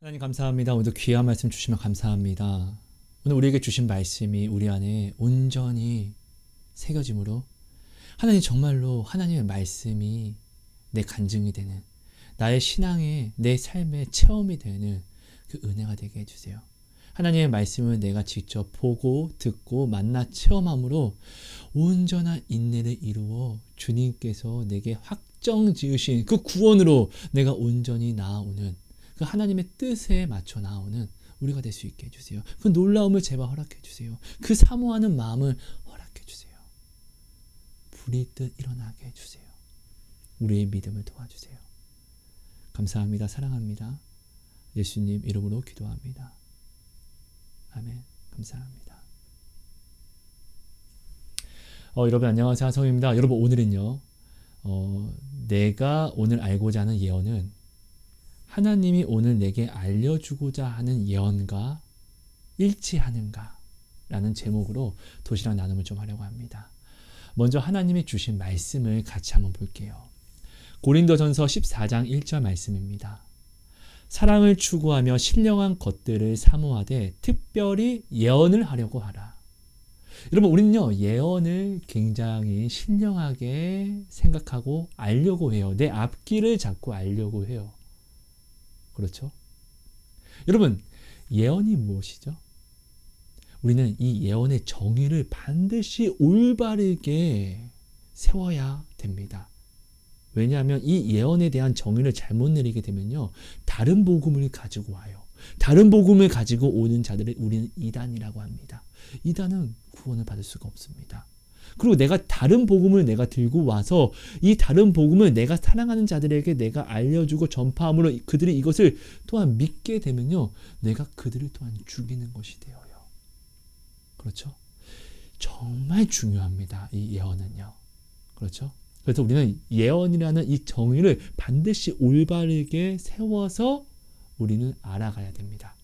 하나님 감사합니다. 오늘도 귀한 말씀 주시면 감사합니다. 오늘 우리에게 주신 말씀이 우리 안에 온전히 새겨짐으로 하나님 정말로 하나님의 말씀이 내 간증이 되는 나의 신앙의 내 삶의 체험이 되는 그 은혜가 되게 해주세요. 하나님의 말씀을 내가 직접 보고 듣고 만나 체험함으로 온전한 인내를 이루어 주님께서 내게 확정 지으신 그 구원으로 내가 온전히 나아오는 그 하나님의 뜻에 맞춰 나오는 우리가 될 수 있게 해주세요. 그 놀라움을 제발 허락해 주세요. 그 사모하는 마음을 허락해 주세요. 불이 뜻 일어나게 해주세요. 우리의 믿음을 도와주세요. 감사합니다. 사랑합니다. 예수님 이름으로 기도합니다. 아멘. 감사합니다. 여러분 안녕하세요. 하성입니다. 여러분 오늘은요. 내가 오늘 알고자 하는 예언은 하나님이 오늘 내게 알려주고자 하는 예언과 일치하는가? 라는 제목으로 도시락 나눔을 좀 하려고 합니다. 먼저 하나님이 주신 말씀을 같이 한번 볼게요. 고린도전서 14장 1절 말씀입니다. 사랑을 추구하며 신령한 것들을 사모하되 특별히 예언을 하려고 하라. 여러분 우리는요 예언을 굉장히 신령하게 생각하고 알려고 해요. 내 앞길을 잡고 알려고 해요. 그렇죠? 여러분 예언이 무엇이죠? 우리는 이 예언의 정의를 반드시 올바르게 세워야 됩니다. 왜냐하면 이 예언에 대한 정의를 잘못 내리게 되면요 다른 복음을 가지고 와요. 다른 복음을 가지고 오는 자들을 우리는 이단이라고 합니다. 이단은 구원을 받을 수가 없습니다. 그리고 내가 다른 복음을 내가 들고 와서 이 다른 복음을 내가 사랑하는 자들에게 내가 알려주고 전파함으로 그들이 이것을 또한 믿게 되면요 내가 그들을 또한 죽이는 것이 되어요. 그렇죠? 정말 중요합니다. 이 예언은요. 그렇죠? 그래서 우리는 예언이라는 이 정의를 반드시 올바르게 세워서 우리는 알아가야 됩니다.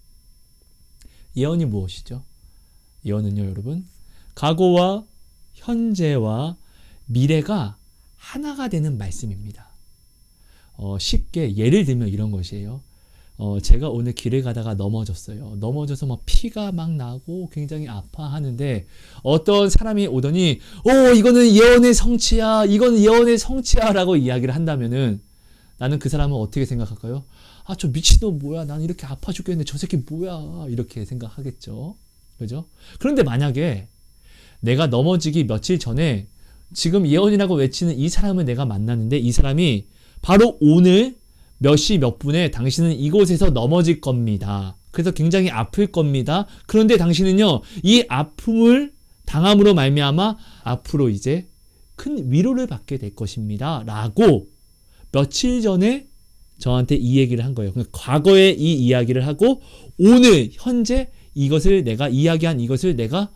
예언이 무엇이죠? 예언은요 여러분 과거와 현재와 미래가 하나가 되는 말씀입니다. 쉽게 예를 들면 이런 것이에요. 제가 오늘 길을 가다가 넘어졌어요. 넘어져서 막 피가 막 나고 굉장히 아파하는데 어떤 사람이 오더니 이거는 예언의 성취야. 이건 예언의 성취야 라고 이야기를 한다면은 나는 그 사람은 어떻게 생각할까요? 저 미친놈 뭐야. 난 이렇게 아파 죽겠는데 저 새끼 뭐야. 이렇게 생각하겠죠. 그죠? 그런데 만약에 내가 넘어지기 며칠 전에 지금 예언이라고 외치는 이 사람을 내가 만났는데 이 사람이 바로 오늘 몇 시 몇 분에 당신은 이곳에서 넘어질 겁니다. 그래서 굉장히 아플 겁니다. 그런데 당신은요 이 아픔을 당함으로 말미암아 앞으로 이제 큰 위로를 받게 될 것입니다. 라고 며칠 전에 저한테 이 얘기를 한 거예요. 과거에 이 이야기를 하고 오늘 현재 이것을 내가 이야기한 이것을 내가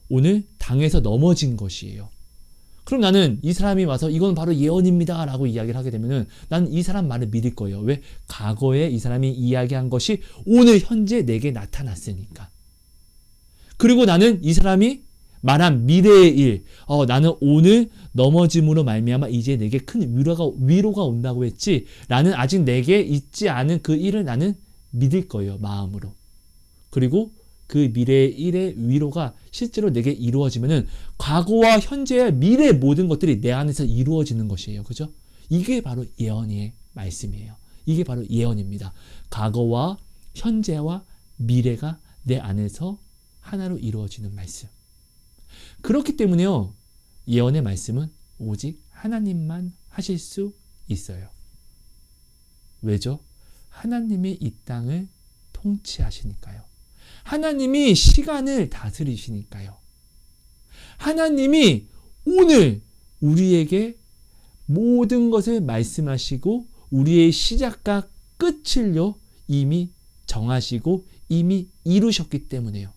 오늘 당해서 넘어진 것이에요. 그럼 나는 이 사람이 와서 이건 바로 예언입니다 라고 이야기를 하게 되면은 나는 이 사람 말을 믿을 거예요. 왜? 과거에 이 사람이 이야기한 것이 오늘 현재 내게 나타났으니까. 그리고 나는 이 사람이 말한 미래의 일, 나는 오늘 넘어짐으로 말미암아 이제 내게 큰 위로가 온다고 했지. 나는 아직 내게 있지 않은 그 일을 나는 믿을 거예요. 마음으로. 그리고 그 미래의 일의 위로가 실제로 내게 이루어지면은 과거와 현재의 미래의 모든 것들이 내 안에서 이루어지는 것이에요. 그죠? 이게 바로 예언의 말씀이에요. 이게 바로 예언입니다. 과거와 현재와 미래가 내 안에서 하나로 이루어지는 말씀. 그렇기 때문에요. 예언의 말씀은 오직 하나님만 하실 수 있어요. 왜죠? 하나님이 이 땅을 통치하시니까요. 하나님이 시간을 다스리시니까요. 하나님이 오늘 우리에게 모든 것을 말씀하시고 우리의 시작과 끝을요 이미 정하시고 이미 이루셨기 때문에요.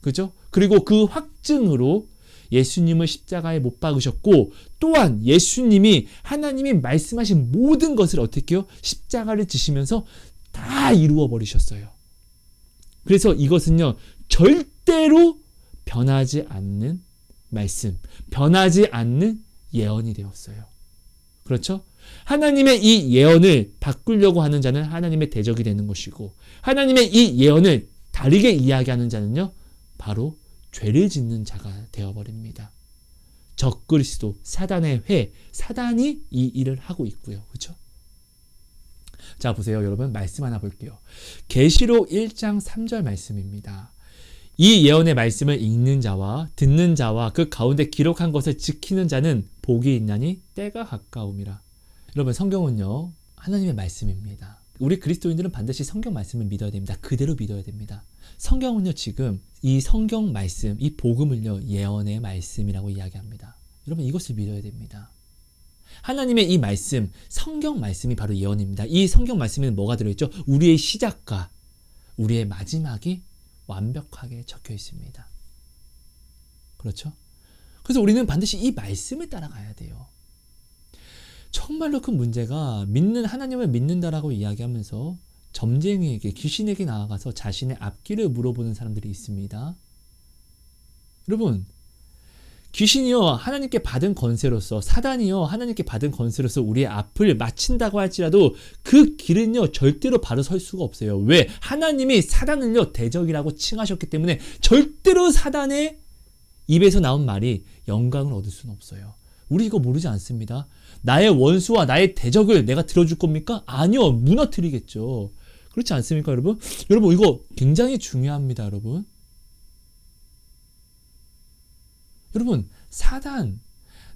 그죠? 그리고 그 확증으로 예수님을 십자가에 못 박으셨고, 또한 예수님이 하나님이 말씀하신 모든 것을 어떻게 해요? 십자가를 지시면서 다 이루어 버리셨어요. 그래서 이것은요, 절대로 변하지 않는 말씀, 변하지 않는 예언이 되었어요. 그렇죠? 하나님의 이 예언을 바꾸려고 하는 자는 하나님의 대적이 되는 것이고, 하나님의 이 예언을 다르게 이야기하는 자는요, 바로 죄를 짓는 자가 되어버립니다. 적그리스도, 사단의 회, 사단이 이 일을 하고 있고요. 그렇죠? 자, 보세요. 여러분, 말씀 하나 볼게요. 계시록 1장 3절 말씀입니다. 이 예언의 말씀을 읽는 자와 듣는 자와 그 가운데 기록한 것을 지키는 자는 복이 있나니 때가 가까움이라. 여러분, 성경은요, 하나님의 말씀입니다. 우리 그리스도인들은 반드시 성경 말씀을 믿어야 됩니다. 그대로 믿어야 됩니다. 성경은요, 지금 이 성경 말씀, 이 복음을요, 예언의 말씀이라고 이야기합니다. 여러분, 이것을 믿어야 됩니다. 하나님의 이 말씀, 성경 말씀이 바로 예언입니다. 이 성경 말씀에는 뭐가 들어있죠? 우리의 시작과 우리의 마지막이 완벽하게 적혀 있습니다. 그렇죠? 그래서 우리는 반드시 이 말씀을 따라가야 돼요. 정말로 큰 문제가 믿는 하나님을 믿는다라고 이야기하면서 점쟁이에게, 귀신에게 나아가서 자신의 앞길을 물어보는 사람들이 있습니다. 여러분, 귀신이요, 하나님께 받은 권세로서, 사단이요, 하나님께 받은 권세로서 우리의 앞을 마친다고 할지라도 그 길은요, 절대로 바로 설 수가 없어요. 왜? 하나님이 사단을요, 대적이라고 칭하셨기 때문에 절대로 사단의 입에서 나온 말이 영광을 얻을 수는 없어요. 우리 이거 모르지 않습니다. 나의 원수와 나의 대적을 내가 들어줄 겁니까? 아니요, 무너뜨리겠죠. 그렇지 않습니까, 여러분? 여러분, 이거 굉장히 중요합니다, 여러분. 여러분, 사단,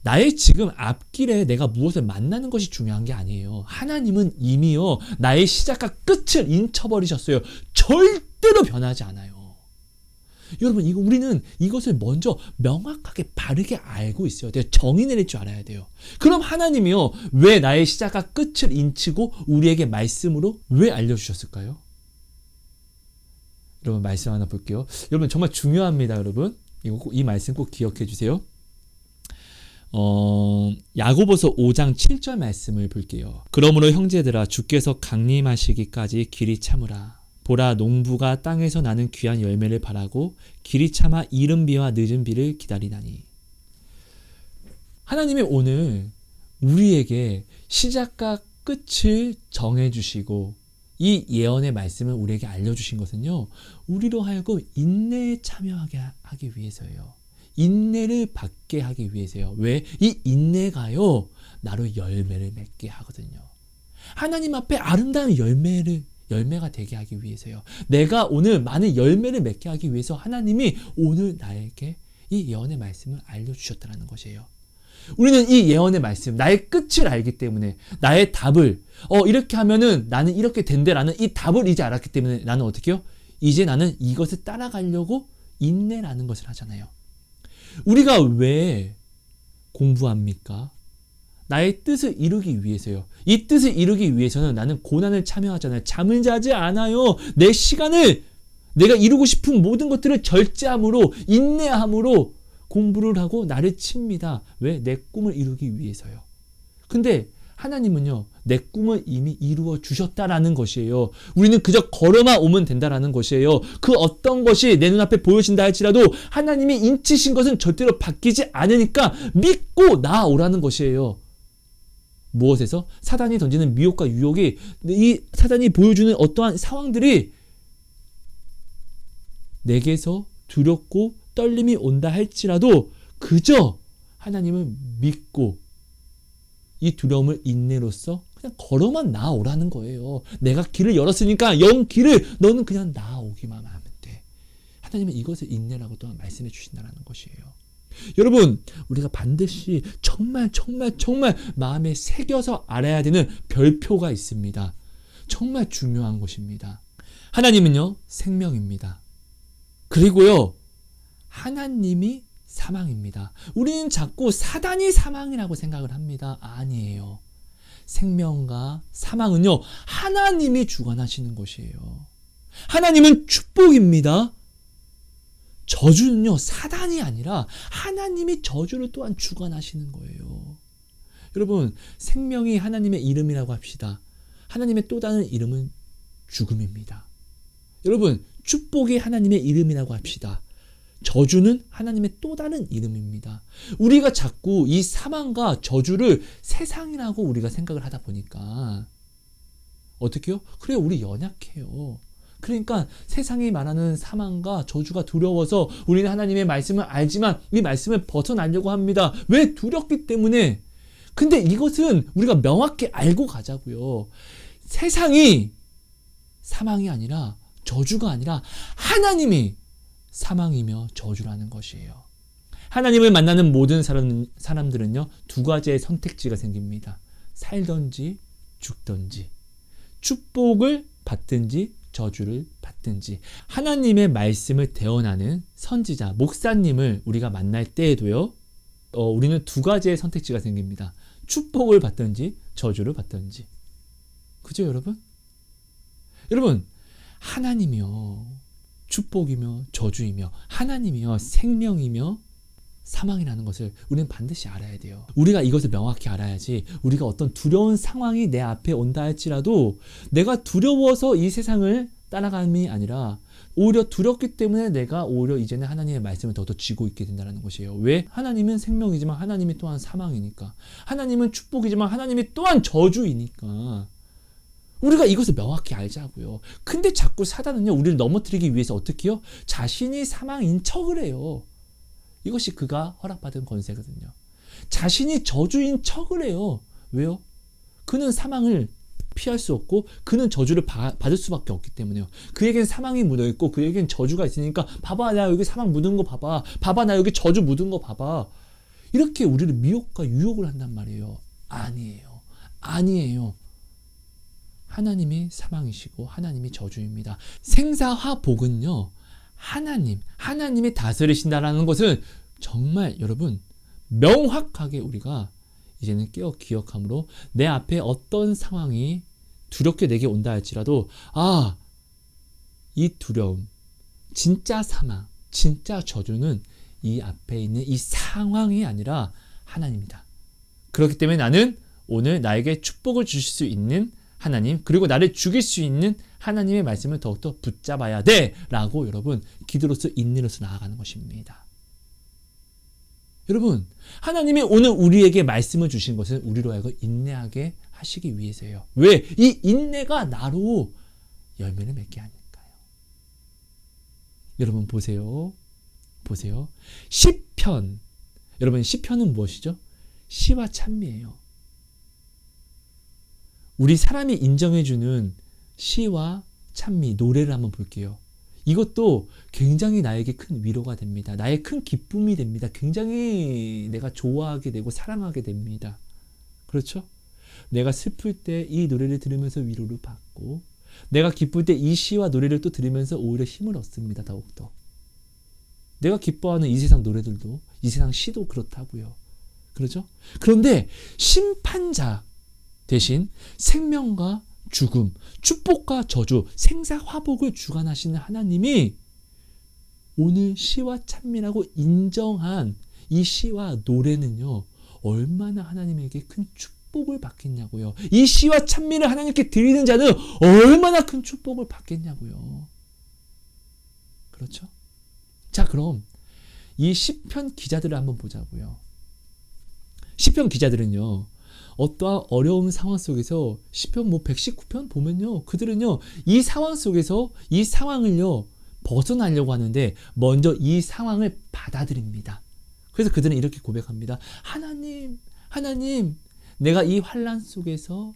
나의 지금 앞길에 내가 무엇을 만나는 것이 중요한 게 아니에요. 하나님은 이미요, 나의 시작과 끝을 인쳐버리셨어요. 절대로 변하지 않아요. 여러분, 우리는 이것을 먼저 명확하게 바르게 알고 있어야 돼요. 정의 내릴 줄 알아야 돼요. 그럼 하나님이요, 왜 나의 시작과 끝을 인치고 우리에게 말씀으로 왜 알려주셨을까요? 여러분, 말씀 하나 볼게요. 여러분, 정말 중요합니다, 여러분. 이 말씀 꼭 기억해 주세요. 야고보서 5장 7절 말씀을 볼게요. 그러므로 형제들아, 주께서 강림하시기까지 길이 참으라. 보라, 농부가 땅에서 나는 귀한 열매를 바라고 길이 참아 이른 비와 늦은 비를 기다리나니. 하나님이 오늘 우리에게 시작과 끝을 정해주시고 이 예언의 말씀을 우리에게 알려주신 것은요, 우리로 하여금 인내에 참여하게 하기 위해서예요. 인내를 받게 하기 위해서요. 왜? 이 인내가요, 나로 열매를 맺게 하거든요. 하나님 앞에 아름다운 열매가 되게 하기 위해서요. 내가 오늘 많은 열매를 맺게 하기 위해서 하나님이 오늘 나에게 이 예언의 말씀을 알려주셨다는 것이에요. 우리는 이 예언의 말씀, 나의 끝을 알기 때문에, 나의 답을 이렇게 하면은 나는 이렇게 된대라는 이 답을 이제 알았기 때문에 나는 어떻게 해요? 이제 나는 이것을 따라가려고 인내라는 것을 하잖아요. 우리가 왜 공부합니까? 나의 뜻을 이루기 위해서요. 이 뜻을 이루기 위해서는 나는 고난을 참여하잖아요. 잠을 자지 않아요. 내 시간을, 내가 이루고 싶은 모든 것들을 절제함으로, 인내함으로 공부를 하고 나를 칩니다. 왜? 내 꿈을 이루기 위해서요. 근데 하나님은요, 내 꿈을 이미 이루어 주셨다라는 것이에요. 우리는 그저 걸어만 오면 된다라는 것이에요. 그 어떤 것이 내 눈앞에 보여진다 할지라도 하나님이 인치신 것은 절대로 바뀌지 않으니까 믿고 나아오라는 것이에요. 무엇에서? 사단이 던지는 미혹과 유혹이, 이 사단이 보여주는 어떠한 상황들이 내게서 두렵고 떨림이 온다 할지라도 그저 하나님을 믿고 이 두려움을 인내로써 그냥 걸어만 나아오라는 거예요. 내가 길을 열었으니까 길을 너는 그냥 나아오기만 하면 돼. 하나님은 이것을 인내라고 또한 말씀해 주신다는 것이에요. 여러분, 우리가 반드시 정말 마음에 새겨서 알아야 되는 별표가 있습니다. 정말 중요한 것입니다. 하나님은요, 생명입니다. 그리고요, 하나님이 사망입니다. 우리는 자꾸 사단이 사망이라고 생각을 합니다. 아니에요. 생명과 사망은요, 하나님이 주관하시는 것이에요. 하나님은 축복입니다. 저주는요, 사단이 아니라 하나님이 저주를 또한 주관하시는 거예요. 여러분, 생명이 하나님의 이름이라고 합시다. 하나님의 또 다른 이름은 죽음입니다. 여러분, 축복이 하나님의 이름이라고 합시다. 저주는 하나님의 또 다른 이름입니다. 우리가 자꾸 이 사망과 저주를 세상이라고 우리가 생각을 하다 보니까 어떻게요? 그래요, 우리 연약해요. 그러니까 세상이 말하는 사망과 저주가 두려워서 우리는 하나님의 말씀을 알지만 이 말씀을 벗어나려고 합니다. 왜? 두렵기 때문에. 근데 이것은 우리가 명확히 알고 가자고요. 세상이 사망이 아니라 저주가 아니라 하나님이 사망이며 저주라는 것이에요. 하나님을 만나는 모든 사람들은요, 두 가지의 선택지가 생깁니다. 살든지 죽든지, 축복을 받든지 저주를 받든지. 하나님의 말씀을 대언하는 선지자, 목사님을 우리가 만날 때에도요, 우리는 두 가지의 선택지가 생깁니다. 축복을 받든지 저주를 받든지. 그죠, 여러분? 여러분, 하나님이요 축복이며 저주이며, 하나님이요 생명이며 사망이라는 것을 우리는 반드시 알아야 돼요. 우리가 이것을 명확히 알아야지 우리가 어떤 두려운 상황이 내 앞에 온다 할지라도 내가 두려워서 이 세상을 따라감이 아니라 오히려 두렵기 때문에 내가 오히려 이제는 하나님의 말씀을 더더 쥐고 있게 된다는 것이에요. 왜? 하나님은 생명이지만 하나님이 또한 사망이니까. 하나님은 축복이지만 하나님이 또한 저주이니까. 우리가 이것을 명확히 알자고요. 근데 자꾸 사단은요, 우리를 넘어뜨리기 위해서 어떻게 해요? 자신이 사망인 척을 해요. 이것이 그가 허락받은 권세거든요. 자신이 저주인 척을 해요. 왜요? 그는 사망을 피할 수 없고 그는 저주를 받을 수밖에 없기 때문에요. 그에겐 사망이 묻어있고 그에겐 저주가 있으니까 봐봐, 나 여기 사망 묻은 거 봐봐. 봐봐, 나 여기 저주 묻은 거 봐봐. 이렇게 우리를 미혹과 유혹을 한단 말이에요. 아니에요. 아니에요. 하나님이 사망이시고 하나님이 저주입니다. 생사화복은요, 하나님이 다스리신다라는 것은 정말 여러분 명확하게 우리가 이제는 깨어 기억함으로 내 앞에 어떤 상황이 두렵게 내게 온다 할지라도 이 두려움, 진짜 사망, 진짜 저주는 이 앞에 있는 이 상황이 아니라 하나님이다. 그렇기 때문에 나는 오늘 나에게 축복을 주실 수 있는 하나님, 그리고 나를 죽일 수 있는 하나님의 말씀을 더욱더 붙잡아야 돼 라고 여러분 기도로서 인내로서 나아가는 것입니다. 여러분, 하나님이 오늘 우리에게 말씀을 주신 것은 우리로 하여금 인내하게 하시기 위해서예요. 왜? 이 인내가 나로 열매를 맺게 하니까요. 여러분 보세요. 시편. 여러분, 시편은 무엇이죠? 시와 찬미예요. 우리 사람이 인정해주는 시와 찬미, 노래를 한번 볼게요. 이것도 굉장히 나에게 큰 위로가 됩니다. 나의 큰 기쁨이 됩니다. 굉장히 내가 좋아하게 되고 사랑하게 됩니다. 그렇죠? 내가 슬플 때 이 노래를 들으면서 위로를 받고, 내가 기쁠 때 이 시와 노래를 또 들으면서 오히려 힘을 얻습니다. 더욱더. 내가 기뻐하는 이 세상 노래들도, 이 세상 시도 그렇다고요. 그렇죠? 그런데 심판자 대신 생명과 죽음, 축복과 저주, 생사화복을 주관하시는 하나님이 오늘 시와 찬미라고 인정한 이 시와 노래는요, 얼마나 하나님에게 큰 축복을 받겠냐고요. 이 시와 찬미를 하나님께 드리는 자는 얼마나 큰 축복을 받겠냐고요. 그렇죠? 자, 그럼 이 시편 기자들을 한번 보자고요. 시편 기자들은요, 어떠한 어려운 상황 속에서 시편 119편 보면요, 그들은요 이 상황 속에서 이 상황을요 벗어나려고 하는데 먼저 이 상황을 받아들입니다. 그래서 그들은 이렇게 고백합니다. 하나님, 내가 이 환난 속에서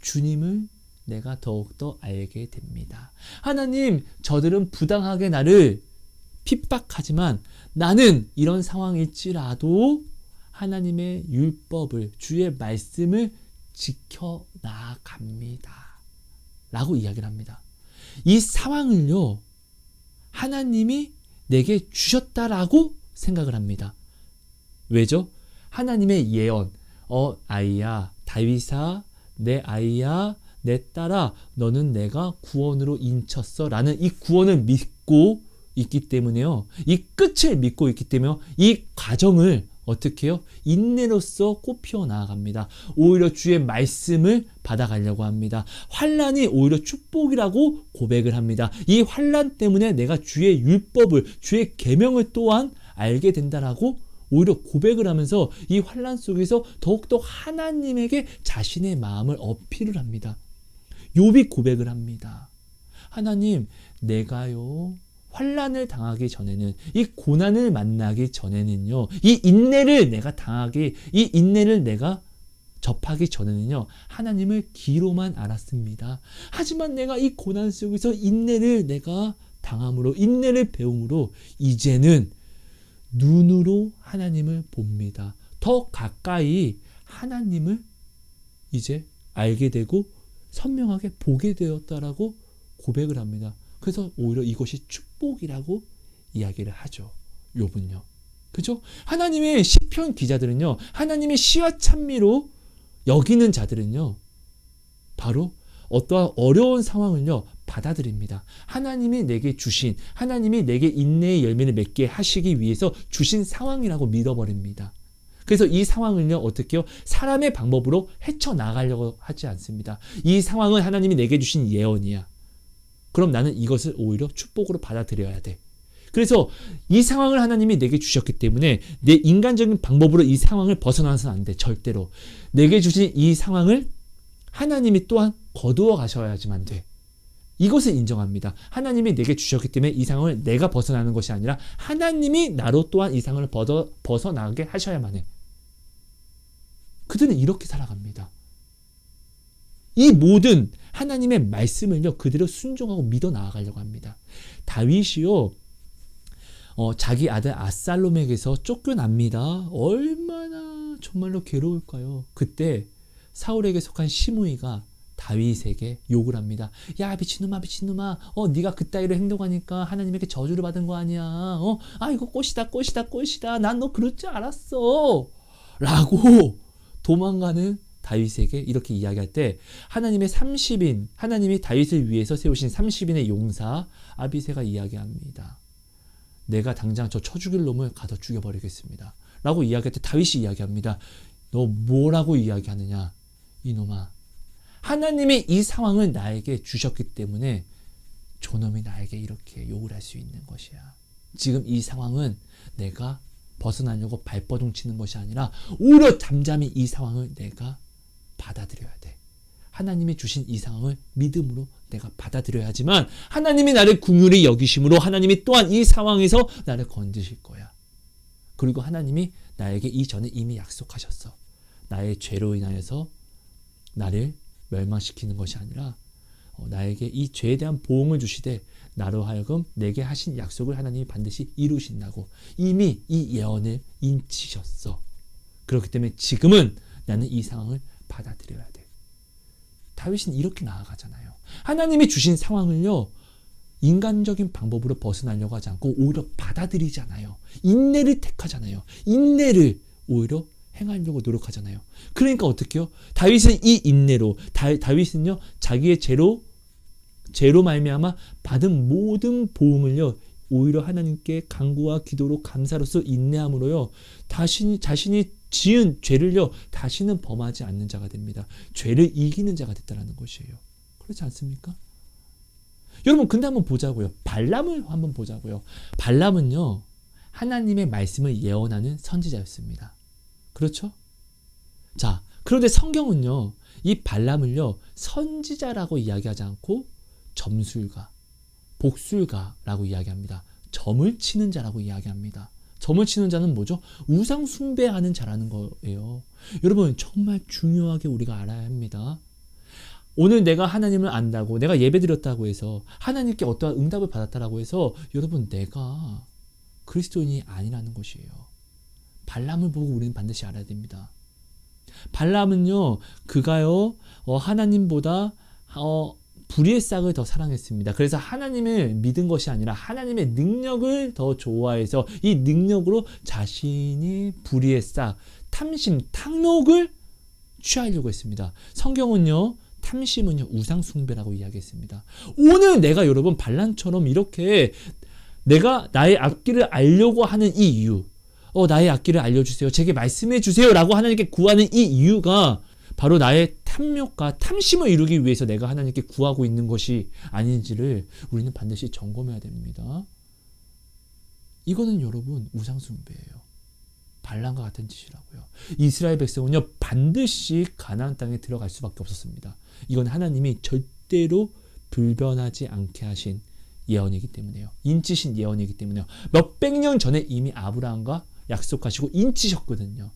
주님을 내가 더욱더 알게 됩니다. 하나님, 저들은 부당하게 나를 핍박하지만 나는 이런 상황일지라도 하나님의 율법을, 주의 말씀을 지켜 나아갑니다. 라고 이야기를 합니다. 이 상황을요, 하나님이 내게 주셨다라고 생각을 합니다. 왜죠? 하나님의 예언, 아이야, 다윗아, 내 아이야, 내 딸아, 너는 내가 구원으로 인쳤어 라는 이 구원을 믿고 있기 때문에요. 이 끝을 믿고 있기 때문에 이 과정을 어떻게 해요? 인내로서 꽃피워 나아갑니다. 오히려 주의 말씀을 받아가려고 합니다. 환난이 오히려 축복이라고 고백을 합니다. 이 환난 때문에 내가 주의 율법을, 주의 계명을 또한 알게 된다라고 오히려 고백을 하면서 이 환난 속에서 더욱더 하나님에게 자신의 마음을 어필을 합니다. 욥이 고백을 합니다. 하나님, 내가요 환난을 당하기 전에는, 이 고난을 만나기 전에는요, 이 인내를 내가 접하기 전에는요, 하나님을 귀로만 알았습니다. 하지만 내가 이 고난 속에서 인내를 내가 당함으로, 인내를 배움으로 이제는 눈으로 하나님을 봅니다. 더 가까이 하나님을 이제 알게 되고 선명하게 보게 되었다라고 고백을 합니다. 그래서 오히려 이것이 축복이라고 이야기를 하죠. 욥은요. 그죠? 하나님의 시편 기자들은요, 하나님의 시와 찬미로 여기는 자들은요, 바로 어떠한 어려운 상황을요, 받아들입니다. 하나님이 내게 주신, 하나님이 내게 인내의 열매를 맺게 하시기 위해서 주신 상황이라고 믿어버립니다. 그래서 이 상황을요, 어떻게 해요? 사람의 방법으로 헤쳐나가려고 하지 않습니다. 이 상황은 하나님이 내게 주신 예언이야. 그럼 나는 이것을 오히려 축복으로 받아들여야 돼. 그래서 이 상황을 하나님이 내게 주셨기 때문에 내 인간적인 방법으로 이 상황을 벗어나서는 안 돼. 절대로. 내게 주신 이 상황을 하나님이 또한 거두어 가셔야지만 돼. 이것을 인정합니다. 하나님이 내게 주셨기 때문에 이 상황을 내가 벗어나는 것이 아니라 하나님이 나로 또한 이 상황을 벗어나게 하셔야만 해. 그들은 이렇게 살아갑니다. 이 모든 하나님의 말씀을요, 그대로 순종하고 믿어 나아가려고 합니다. 다윗이요, 자기 아들 압살롬에게서 쫓겨납니다. 얼마나 정말로 괴로울까요? 그때 사울에게 속한 시므이가 다윗에게 욕을 합니다. 야, 미친놈아, 미친놈아, 네가 그따위로 행동하니까 하나님에게 저주를 받은 거 아니야. 이거 꽃이다. 난 너 그럴 줄 알았어. 라고 도망가는 다윗에게 이렇게 이야기할 때 하나님이 다윗을 위해서 세우신 30인의 용사 아비새가 이야기합니다. 내가 당장 저 쳐 죽일 놈을 가둬 죽여버리겠습니다. 라고 이야기할 때 다윗이 이야기합니다. 너 뭐라고 이야기하느냐? 이놈아, 하나님이 이 상황을 나에게 주셨기 때문에 저놈이 나에게 이렇게 욕을 할 수 있는 것이야. 지금 이 상황은 내가 벗어나려고 발버둥 치는 것이 아니라 오히려 잠잠히 이 상황을 내가 받아들여야 돼. 하나님이 주신 이 상황을 믿음으로 내가 받아들여야지만 하나님이 나를 긍휼히 여기심으로 하나님이 또한 이 상황에서 나를 건지실 거야. 그리고 하나님이 나에게 이전에 이미 약속하셨어. 나의 죄로 인하여서 나를 멸망시키는 것이 아니라 나에게 이 죄에 대한 보응을 주시되 나로 하여금 내게 하신 약속을 하나님이 반드시 이루신다고 이미 이 예언을 인치셨어. 그렇기 때문에 지금은 나는 이 상황을 받아들여야 돼. 다윗은 이렇게 나아가잖아요. 하나님이 주신 상황을요, 인간적인 방법으로 벗어나려고 하지 않고 오히려 받아들이잖아요. 인내를 택하잖아요. 인내를 오히려 행하려고 노력하잖아요. 그러니까 어떻게 해요? 다윗은 이 인내로, 다윗은요, 자기의 죄로 말미암아 받은 모든 보응을요, 오히려 하나님께 간구와 기도로 감사로서 인내함으로요, 자신이 지은 죄를요, 다시는 범하지 않는 자가 됩니다. 죄를 이기는 자가 됐다는 것이에요. 그렇지 않습니까? 여러분, 근데 한번 보자고요. 발람을 한번 보자고요. 발람은요, 하나님의 말씀을 예언하는 선지자였습니다. 그렇죠? 자, 그런데 성경은요, 이 발람을요, 선지자라고 이야기하지 않고 점술가, 복술가라고 이야기합니다. 점을 치는 자라고 이야기합니다. 점을 치는 자는 뭐죠? 우상 숭배하는 자라는 거예요. 여러분, 정말 중요하게 우리가 알아야 합니다. 오늘 내가 하나님을 안다고, 내가 예배드렸다고 해서 하나님께 어떠한 응답을 받았다라고 해서 여러분, 내가 그리스도인이 아니라는 것이에요. 발람을 보고 우리는 반드시 알아야 됩니다. 발람은요, 그가요, 하나님보다 불의의 싹을 더 사랑했습니다. 그래서 하나님을 믿은 것이 아니라 하나님의 능력을 더 좋아해서 이 능력으로 자신이 불의의 싹, 탐심, 탐욕을 취하려고 했습니다. 성경은요, 탐심은요, 우상 숭배라고 이야기했습니다. 오늘 내가 여러분 발람처럼 이렇게 내가 나의 앞길을 알려고 하는 이 이유, 나의 앞길을 알려주세요, 제게 말씀해 주세요 라고 하나님께 구하는 이 이유가 바로 나의 탐욕과 탐심을 이루기 위해서 내가 하나님께 구하고 있는 것이 아닌지를 우리는 반드시 점검해야 됩니다. 이거는 여러분 우상숭배예요. 발람과 같은 짓이라고요. 이스라엘 백성은요 반드시 가나안 땅에 들어갈 수밖에 없었습니다. 이건 하나님이 절대로 불변하지 않게 하신 예언이기 때문에요. 인치신 예언이기 때문에요. 몇백 년 전에 이미 아브라함과 약속하시고 인치셨거든요.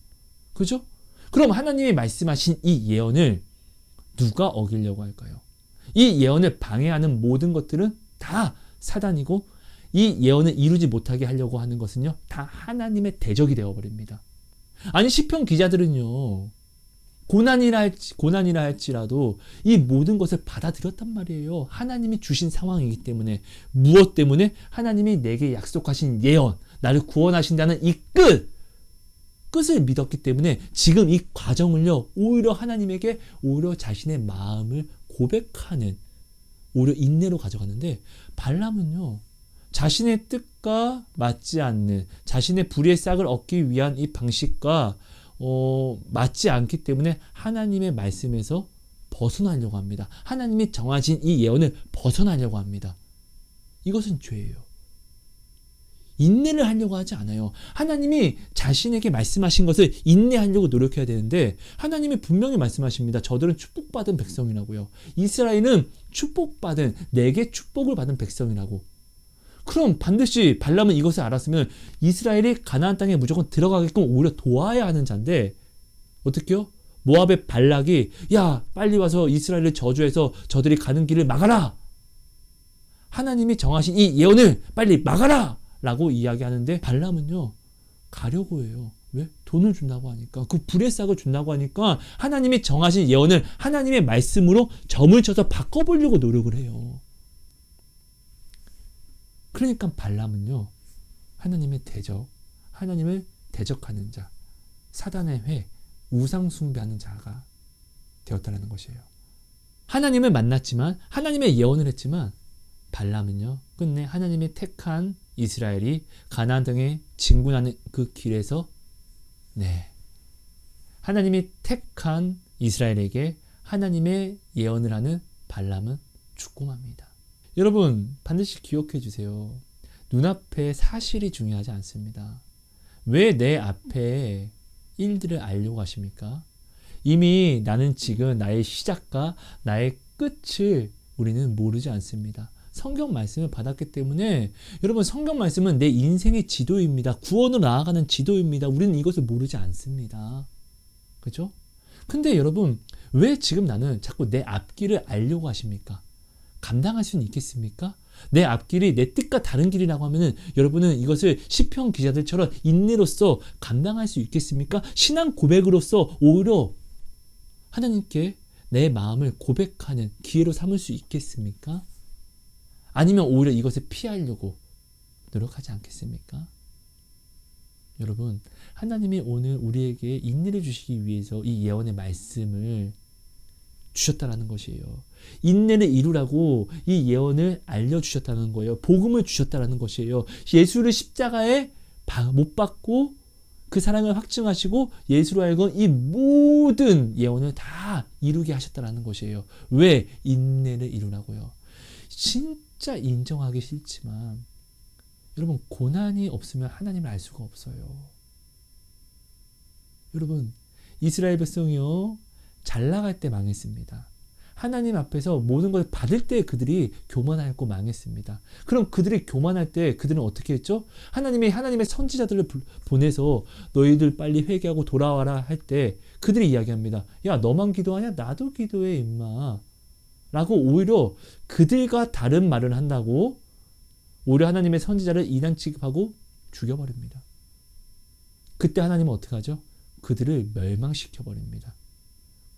그죠? 그럼 하나님이 말씀하신 이 예언을 누가 어기려고 할까요? 이 예언을 방해하는 모든 것들은 다 사단이고, 이 예언을 이루지 못하게 하려고 하는 것은요 다 하나님의 대적이 되어버립니다. 아니 시편 기자들은요 고난이라 할지라도 이 모든 것을 받아들였단 말이에요. 하나님이 주신 상황이기 때문에. 무엇 때문에? 하나님이 내게 약속하신 예언, 나를 구원하신다는 이 끝을 믿었기 때문에 지금 이 과정을요 오히려 하나님에게 오히려 자신의 마음을 고백하는, 오히려 인내로 가져가는데, 발람은요 자신의 뜻과 맞지 않는, 자신의 불의의 싹을 얻기 위한 이 방식과 맞지 않기 때문에 하나님의 말씀에서 벗어나려고 합니다. 하나님이 정하신 이 예언을 벗어나려고 합니다. 이것은 죄예요. 인내를 하려고 하지 않아요. 하나님이 자신에게 말씀하신 것을 인내하려고 노력해야 되는데, 하나님이 분명히 말씀하십니다. 저들은 축복받은 백성이라고요. 이스라엘은 축복받은, 내게 축복을 받은 백성이라고. 그럼 반드시 발람은 이것을 알았으면 이스라엘이 가나안 땅에 무조건 들어가게끔 오히려 도와야 하는 자인데, 어떻게요? 모압의 발락이 야 빨리 와서 이스라엘을 저주해서 저들이 가는 길을 막아라, 하나님이 정하신 이 예언을 빨리 막아라 라고 이야기하는데, 발람은요 가려고 해요. 왜? 돈을 준다고 하니까, 그 불의 싹을 준다고 하니까 하나님이 정하신 예언을 하나님의 말씀으로 점을 쳐서 바꿔보려고 노력을 해요. 그러니까 발람은요 하나님의 대적, 하나님을 대적하는 자, 사단의 회, 우상 숭배하는 자가 되었다는 것이에요. 하나님을 만났지만, 하나님의 예언을 했지만, 발람은요 끝내 하나님이 택한 이스라엘이 가나안 땅에 진군하는 그 길에서 하나님이 택한 이스라엘에게 하나님의 예언을 하는 발람은 죽고 맙니다. 여러분 반드시 기억해 주세요. 눈앞의 사실이 중요하지 않습니다. 왜 내 앞에 일들을 알려고 하십니까? 이미 나는 지금 나의 시작과 나의 끝을 우리는 모르지 않습니다. 성경 말씀을 받았기 때문에, 여러분 성경 말씀은 내 인생의 지도입니다. 구원으로 나아가는 지도입니다. 우리는 이것을 모르지 않습니다. 그죠? 근데 여러분 왜 지금 나는 자꾸 내 앞길을 알려고 하십니까? 감당할 수는 있겠습니까? 내 앞길이 내 뜻과 다른 길이라고 하면은 여러분은 이것을 시편 기자들처럼 인내로서 감당할 수 있겠습니까? 신앙 고백으로서 오히려 하나님께 내 마음을 고백하는 기회로 삼을 수 있겠습니까? 아니면 오히려 이것을 피하려고 노력하지 않겠습니까? 여러분 하나님이 오늘 우리에게 인내를 주시기 위해서 이 예언의 말씀을 주셨다라는 것이에요. 인내를 이루라고 이 예언을 알려주셨다는 거예요. 복음을 주셨다라는 것이에요. 예수를 십자가에 못 박고 그 사랑을 확증하시고 예수로 하여금 이 모든 예언을 다 이루게 하셨다라는 것이에요. 왜? 인내를 이루라고요. 진짜 인정하기 싫지만 여러분 고난이 없으면 하나님을 알 수가 없어요. 여러분 이스라엘 백성이요 잘 나갈 때 망했습니다. 하나님 앞에서 모든 걸 받을 때 그들이 교만하고 망했습니다. 그럼 그들이 교만할 때 그들은 어떻게 했죠? 하나님의 선지자들을 보내서 너희들 빨리 회개하고 돌아와라 할 때 그들이 이야기합니다. 야 너만 기도하냐? 나도 기도해 임마 라고 오히려 그들과 다른 말을 한다고 오히려 하나님의 선지자를 이단 취급하고 죽여버립니다. 그때 하나님은 어떻게 하죠? 그들을 멸망시켜버립니다.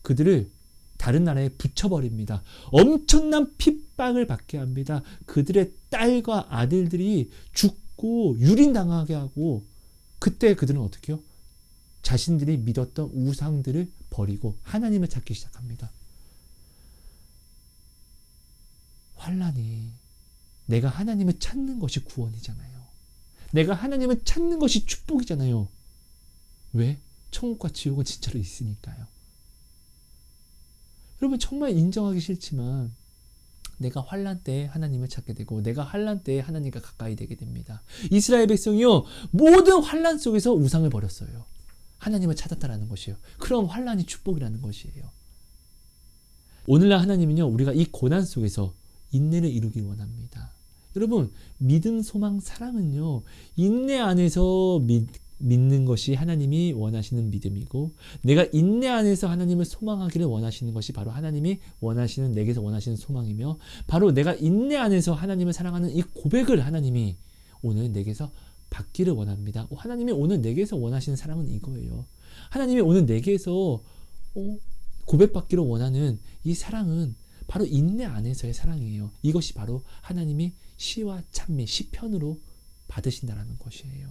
그들을 다른 나라에 붙여버립니다. 엄청난 핍박을 받게 합니다. 그들의 딸과 아들들이 죽고 유린당하게 하고, 그때 그들은 어떻게 해요? 자신들이 믿었던 우상들을 버리고 하나님을 찾기 시작합니다. 환난이 내가 하나님을 찾는 것이 구원이잖아요. 내가 하나님을 찾는 것이 축복이잖아요. 왜? 천국과 지옥은 진짜로 있으니까요. 여러분 정말 인정하기 싫지만 내가 환난 때에 하나님을 찾게 되고 내가 환난 때에 하나님과 가까이 되게 됩니다. 이스라엘 백성이요 모든 환난 속에서 우상을 버렸어요. 하나님을 찾았다라는 것이에요. 그럼 환난이 축복이라는 것이에요. 오늘날 하나님은요 우리가 이 고난 속에서 인내를 이루길 원합니다. 여러분 믿음, 소망, 사랑은요 인내 안에서 믿는 것이 하나님이 원하시는 믿음이고 내가 인내 안에서 하나님을 소망하기를 원하시는 것이 바로 하나님이 원하시는 내게서 원하시는 소망이며 바로 내가 인내 안에서 하나님을 사랑하는 이 고백을 하나님이 오늘 내게서 받기를 원합니다. 하나님이 오늘 내게서 원하시는 사랑은 이거예요. 하나님이 오늘 내게서 고백받기를 원하는 이 사랑은 바로 인내 안에서의 사랑이에요. 이것이 바로 하나님이 시와 찬미, 시편으로 받으신다라는 것이에요.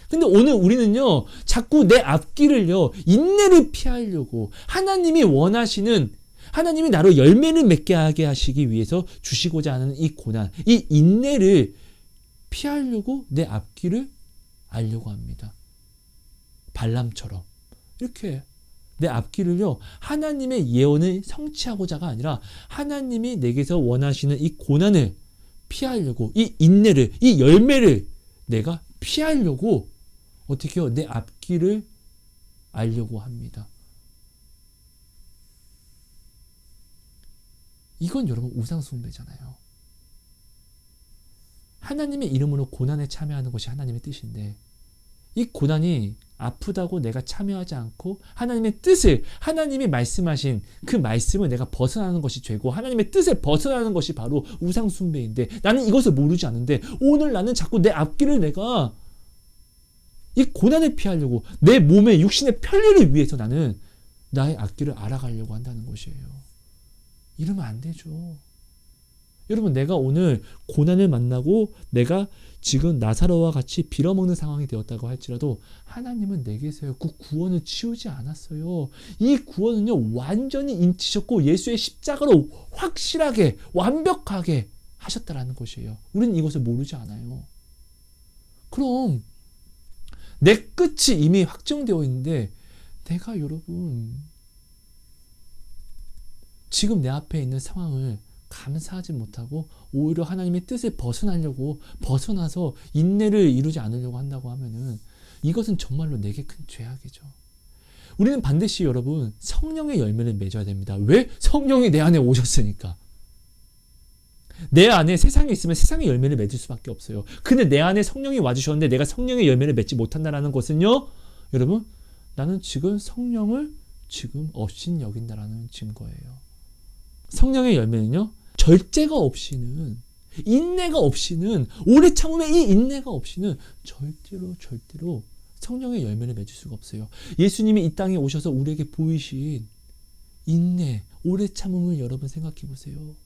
근데 오늘 우리는요 자꾸 내 앞길을요 인내를 피하려고 하나님이 원하시는 하나님이 나로 열매를 맺게 하게 하시기 위해서 주시고자 하는 이 고난, 이 인내를 피하려고 내 앞길을 알려고 합니다. 발람처럼 이렇게 내 앞길을요 하나님의 예언을 성취하고자가 아니라 하나님이 내게서 원하시는 이 고난을 피하려고 이 인내를, 이 열매를 내가 피하려고 어떻게 해요? 내 앞길을 알려고 합니다. 이건 여러분 우상숭배잖아요. 하나님의 이름으로 고난에 참여하는 것이 하나님의 뜻인데 이 고난이 아프다고 내가 참여하지 않고 하나님의 뜻을 하나님이 말씀하신 그 말씀을 내가 벗어나는 것이 죄고 하나님의 뜻을 벗어나는 것이 바로 우상숭배인데 나는 이것을 모르지 않는데 오늘 나는 자꾸 내 앞길을 내가 이 고난을 피하려고 내 몸의 육신의 편리를 위해서 나는 나의 앞길을 알아가려고 한다는 것이에요. 이러면 안 되죠. 여러분 내가 오늘 고난을 만나고 내가 지금 나사로와 같이 빌어먹는 상황이 되었다고 할지라도 하나님은 내게서요 그 구원을 치우지 않았어요. 이 구원은요 완전히 인치셨고 예수의 십자가로 확실하게 완벽하게 하셨다라는 것이에요. 우리는 이것을 모르지 않아요. 그럼 내 끝이 이미 확정되어 있는데 내가 여러분 지금 내 앞에 있는 상황을 감사하지 못하고 오히려 하나님의 뜻을 벗어나서 인내를 이루지 않으려고 한다고 하면은 이것은 정말로 내게 큰 죄악이죠. 우리는 반드시 여러분 성령의 열매를 맺어야 됩니다. 왜? 성령이 내 안에 오셨으니까. 내 안에 세상에 있으면 세상의 열매를 맺을 수밖에 없어요. 근데 내 안에 성령이 와주셨는데 내가 성령의 열매를 맺지 못한다는 것은요 여러분 나는 지금 성령을 지금 없인 여긴다라는 증거예요. 성령의 열매는요 절제가 없이는 인내가 없이는 오래 참음의 이 인내가 없이는 절대로 성령의 열매를 맺을 수가 없어요. 예수님이 이 땅에 오셔서 우리에게 보이신 인내, 오래 참음을 여러분 생각해 보세요.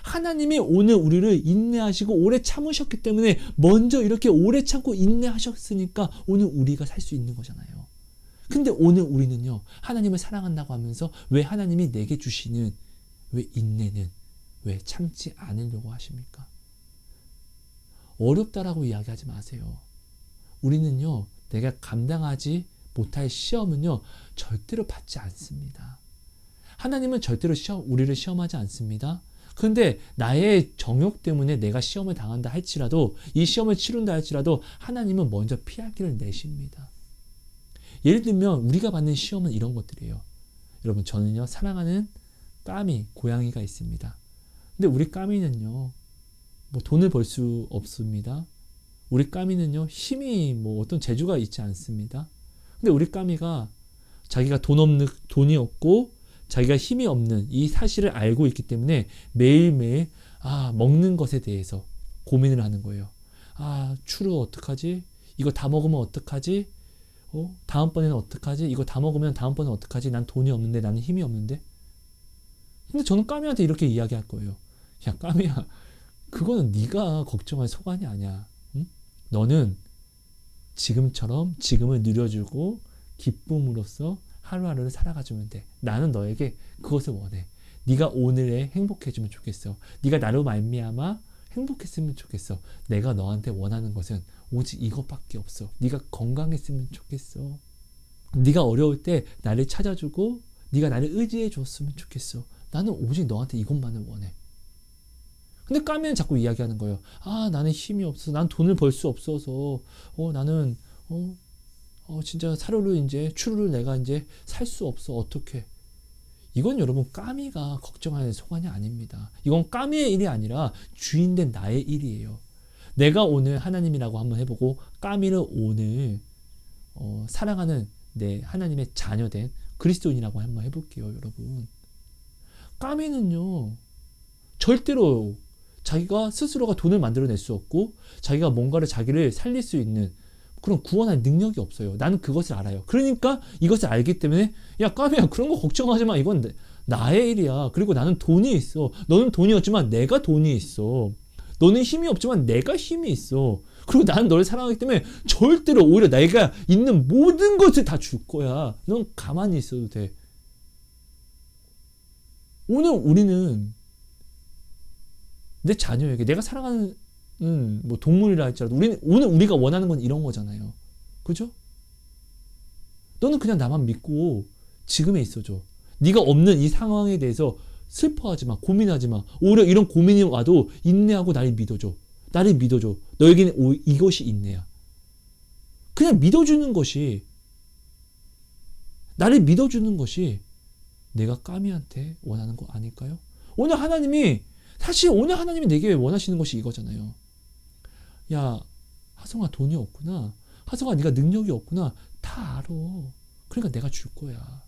하나님이 오늘 우리를 인내하시고 오래 참으셨기 때문에 먼저 이렇게 오래 참고 인내하셨으니까 오늘 우리가 살 수 있는 거잖아요. 근데 오늘 우리는요 하나님을 사랑한다고 하면서 왜 하나님이 내게 주시는 왜 인내는 왜 참지 않으려고 하십니까? 어렵다라고 이야기하지 마세요. 우리는요 내가 감당하지 못할 시험은요 절대로 받지 않습니다. 하나님은 절대로 우리를 시험하지 않습니다. 그런데 나의 정욕 때문에 내가 시험을 당한다 할지라도 이 시험을 치른다 할지라도 하나님은 먼저 피할 길을 내십니다. 예를 들면 우리가 받는 시험은 이런 것들이에요. 여러분 저는요 사랑하는 까미, 고양이가 있습니다. 근데 우리 까미는요 뭐 돈을 벌 수 없습니다. 우리 까미는요 힘이 뭐 어떤 재주가 있지 않습니다. 근데 우리 까미가 자기가 돈이 없고 자기가 힘이 없는 이 사실을 알고 있기 때문에 매일매일 먹는 것에 대해서 고민을 하는 거예요. 추루 어떡하지? 이거 다 먹으면 어떡하지? 다음번에는 어떡하지? 이거 다 먹으면 다음번에는 어떡하지? 난 돈이 없는데 나는 힘이 없는데. 근데 저는 까미한테 이렇게 이야기할 거예요. 야 까미야 그거는 네가 걱정할 소관이 아니야. 응? 너는 지금처럼 지금을 누려주고 기쁨으로써 하루하루를 살아가주면 돼. 나는 너에게 그것을 원해. 네가 오늘에 행복해지면 좋겠어. 네가 나로 말미암아 행복했으면 좋겠어. 내가 너한테 원하는 것은 오직 이것밖에 없어. 네가 건강했으면 좋겠어. 네가 어려울 때 나를 찾아주고 네가 나를 의지해 줬으면 좋겠어. 나는 오직 너한테 이것만을 원해. 근데 까미는 자꾸 이야기하는 거예요. 아, 나는 힘이 없어서, 난 돈을 벌 수 없어서, 나는 진짜 사료를 이제 추루를 내가 이제 살 수 없어. 어떡해? 이건 여러분 까미가 걱정하는 소관이 아닙니다. 이건 까미의 일이 아니라 주인된 나의 일이에요. 내가 오늘 하나님이라고 한번 해보고 까미를 오늘 사랑하는 내 하나님의 자녀된 그리스도인이라고 한번 해볼게요, 여러분. 까미는요, 절대로 자기가 스스로가 돈을 만들어낼 수 없고 자기가 뭔가를 자기를 살릴 수 있는 그런 구원할 능력이 없어요. 나는 그것을 알아요. 그러니까 이것을 알기 때문에 야, 까미야, 그런 거 걱정하지 마. 이건 나의 일이야. 그리고 나는 돈이 있어. 너는 돈이 없지만 내가 돈이 있어. 너는 힘이 없지만 내가 힘이 있어. 그리고 나는 너를 사랑하기 때문에 절대로 오히려 내가 있는 모든 것을 다 줄 거야. 넌 가만히 있어도 돼. 오늘 우리는 내 자녀에게 내가 사랑하는 뭐 동물이라 할지라도 오늘 우리가 원하는 건 이런 거잖아요. 그죠? 너는 그냥 나만 믿고 지금에 있어줘. 네가 없는 이 상황에 대해서 슬퍼하지 마. 고민하지 마. 오히려 이런 고민이 와도 인내하고 나를 믿어줘. 나를 믿어줘. 너에게는 이것이 인내야. 그냥 믿어주는 것이, 나를 믿어주는 것이 내가 까미한테 원하는 거 아닐까요? 사실 오늘 하나님이 내게 원하시는 것이 이거잖아요. 야, 하성아, 돈이 없구나. 하성아, 네가 능력이 없구나. 다 알아. 그러니까 내가 줄 거야.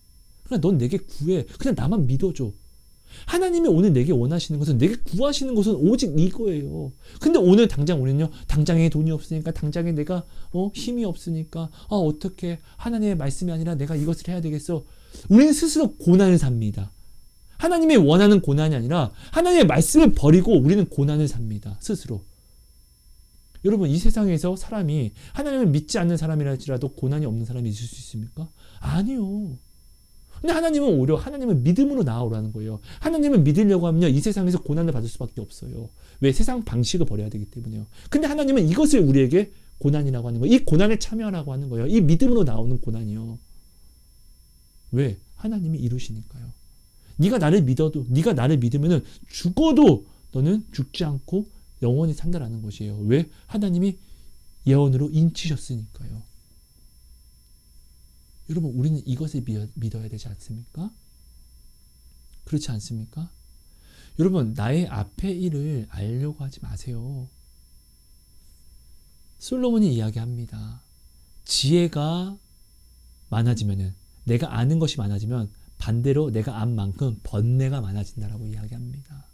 그러니까 넌 내게 구해. 그냥 나만 믿어줘. 하나님이 오늘 내게 원하시는 것은, 내게 구하시는 것은 오직 이거예요. 근데 오늘 당장 우리는요, 당장에 돈이 없으니까, 당장에 내가 힘이 없으니까 어떻게 하나님의 말씀이 아니라 내가 이것을 해야 되겠어. 우리는 스스로 고난을 삽니다. 하나님이 원하는 고난이 아니라 하나님의 말씀을 버리고 우리는 고난을 삽니다. 스스로. 여러분, 이 세상에서 사람이 하나님을 믿지 않는 사람이랄지라도 고난이 없는 사람이 있을 수 있습니까? 아니요. 근데 하나님은 오히려 하나님을 믿음으로 나아오라는 거예요. 하나님을 믿으려고 하면요, 이 세상에서 고난을 받을 수밖에 없어요. 왜? 세상 방식을 버려야 되기 때문에요. 근데 하나님은 이것을 우리에게 고난이라고 하는 거예요. 이 고난에 참여하라고 하는 거예요. 이 믿음으로 나오는 고난이요. 왜? 하나님이 이루시니까요. 네가 나를 믿으면은 죽어도 너는 죽지 않고 영원히 산다라는 것이에요. 왜? 하나님이 예언으로 인치셨으니까요. 여러분, 우리는 이것을 믿어야 되지 않습니까? 그렇지 않습니까? 여러분, 나의 앞의 일을 알려고 하지 마세요. 솔로몬이 이야기합니다. 지혜가 많아지면은, 내가 아는 것이 많아지면 반대로 내가 안 만큼 번뇌가 많아진다라고 이야기합니다.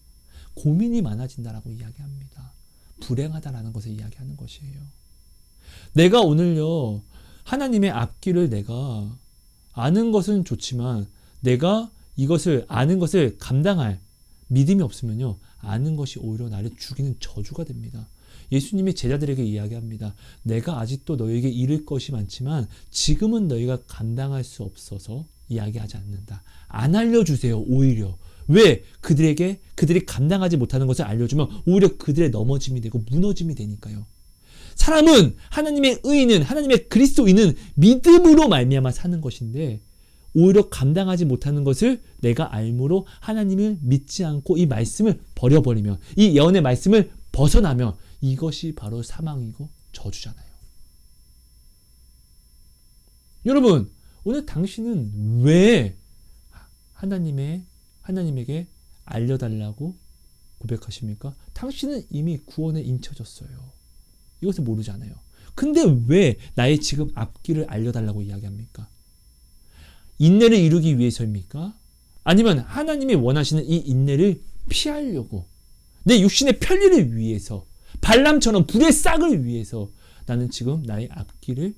고민이 많아진다라고 이야기합니다. 불행하다라는 것을 이야기하는 것이에요. 내가 오늘요, 하나님의 앞길을 내가 아는 것은 좋지만 내가 이것을 아는 것을 감당할 믿음이 없으면요, 아는 것이 오히려 나를 죽이는 저주가 됩니다. 예수님이 제자들에게 이야기합니다. 내가 아직도 너에게 이를 것이 많지만 지금은 너희가 감당할 수 없어서 이야기하지 않는다. 안 알려주세요. 오히려. 왜? 그들이 감당하지 못하는 것을 알려주면 오히려 그들의 넘어짐이 되고 무너짐이 되니까요. 사람은, 하나님의 의인은, 하나님의 그리스도인은 믿음으로 말미암아 사는 것인데, 오히려 감당하지 못하는 것을 내가 알므로 하나님을 믿지 않고 이 말씀을 버려버리면, 이 예언의 말씀을 벗어나면 이것이 바로 사망이고 저주잖아요. 여러분, 오늘 당신은 왜 하나님에게 알려달라고 고백하십니까? 당신은 이미 구원에 인쳐졌어요. 이것을 모르잖아요. 근데 왜 나의 지금 앞길을 알려달라고 이야기합니까? 인내를 이루기 위해서입니까? 아니면 하나님이 원하시는 이 인내를 피하려고, 내 육신의 편리를 위해서, 발람처럼 불의 싹을 위해서 나는 지금 나의 앞길을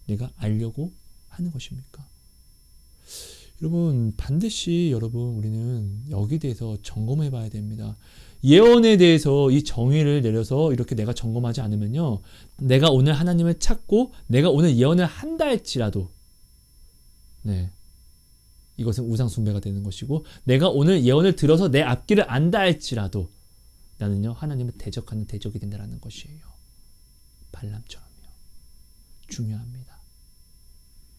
내가 알려고 하는 것입니까? 여러분, 반드시 우리는 여기에 대해서 점검해 봐야 됩니다. 예언에 대해서 이 정의를 내려서 이렇게 내가 점검하지 않으면요, 내가 오늘 하나님을 찾고 내가 오늘 예언을 한다 할지라도, 네, 이것은 우상 숭배가 되는 것이고, 내가 오늘 예언을 들어서 내 앞길을 안다 할지라도 나는요 하나님을 대적하는 대적이 된다는 것이에요. 발람처럼요. 중요합니다.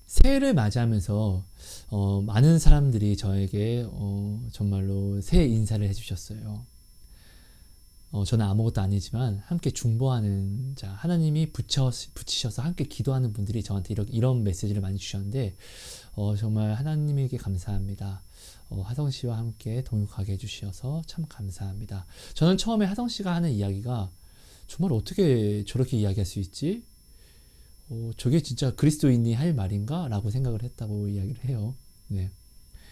새해를 맞이하면서 많은 사람들이 저에게 정말로 새해 인사를 해주셨어요. 저는 아무것도 아니지만 함께 중보하는 자, 하나님이 붙이셔서 함께 기도하는 분들이 저한테 이런 메시지를 많이 주셨는데 정말 하나님에게 감사합니다. 하성 씨와 함께 동역하게 해주셔서 참 감사합니다. 저는 처음에 하성 씨가 하는 이야기가 정말 어떻게 저렇게 이야기할 수 있지? 저게 진짜 그리스도인이 할 말인가? 라고 생각을 했다고 이야기를 해요. 네.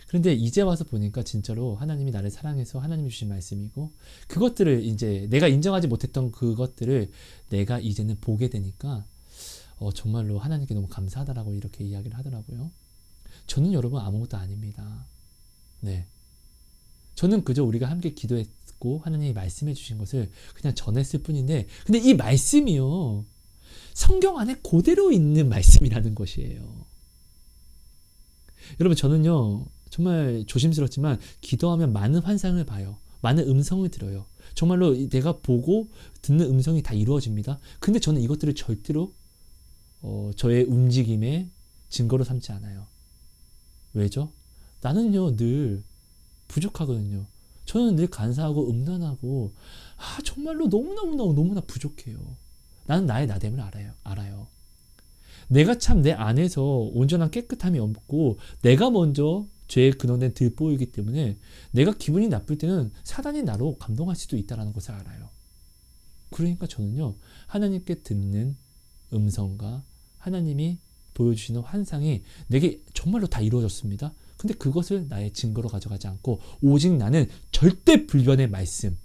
그런데 이제 와서 보니까 진짜로 하나님이 나를 사랑해서 하나님이 주신 말씀이고, 그것들을 이제 내가 인정하지 못했던 그것들을 내가 이제는 보게 되니까 정말로 하나님께 너무 감사하다라고 이렇게 이야기를 하더라고요. 저는 여러분 아무것도 아닙니다. 네. 저는 그저 우리가 함께 기도했고 하나님이 말씀해 주신 것을 그냥 전했을 뿐인데, 근데 이 말씀이요 성경 안에 그대로 있는 말씀이라는 것이에요. 여러분 저는요 정말 조심스럽지만 기도하면 많은 환상을 봐요. 많은 음성을 들어요. 정말로 내가 보고 듣는 음성이 다 이루어집니다. 근데 저는 이것들을 절대로 저의 움직임의 증거로 삼지 않아요. 왜죠? 나는요 늘 부족하거든요. 저는 늘 간사하고 음란하고 정말로 너무나 부족해요. 나는 나의 나됨을 알아요. 내가 참 내 안에서 온전한 깨끗함이 없고 내가 먼저 죄의 근원된 들보이기 때문에 내가 기분이 나쁠 때는 사단이 나로 감동할 수도 있다는 것을 알아요. 그러니까 저는요 하나님께 듣는 음성과 하나님이 보여주시는 환상이 내게 정말로 다 이루어졌습니다. 근데 그것을 나의 증거로 가져가지 않고 오직 나는 절대 불변의 말씀,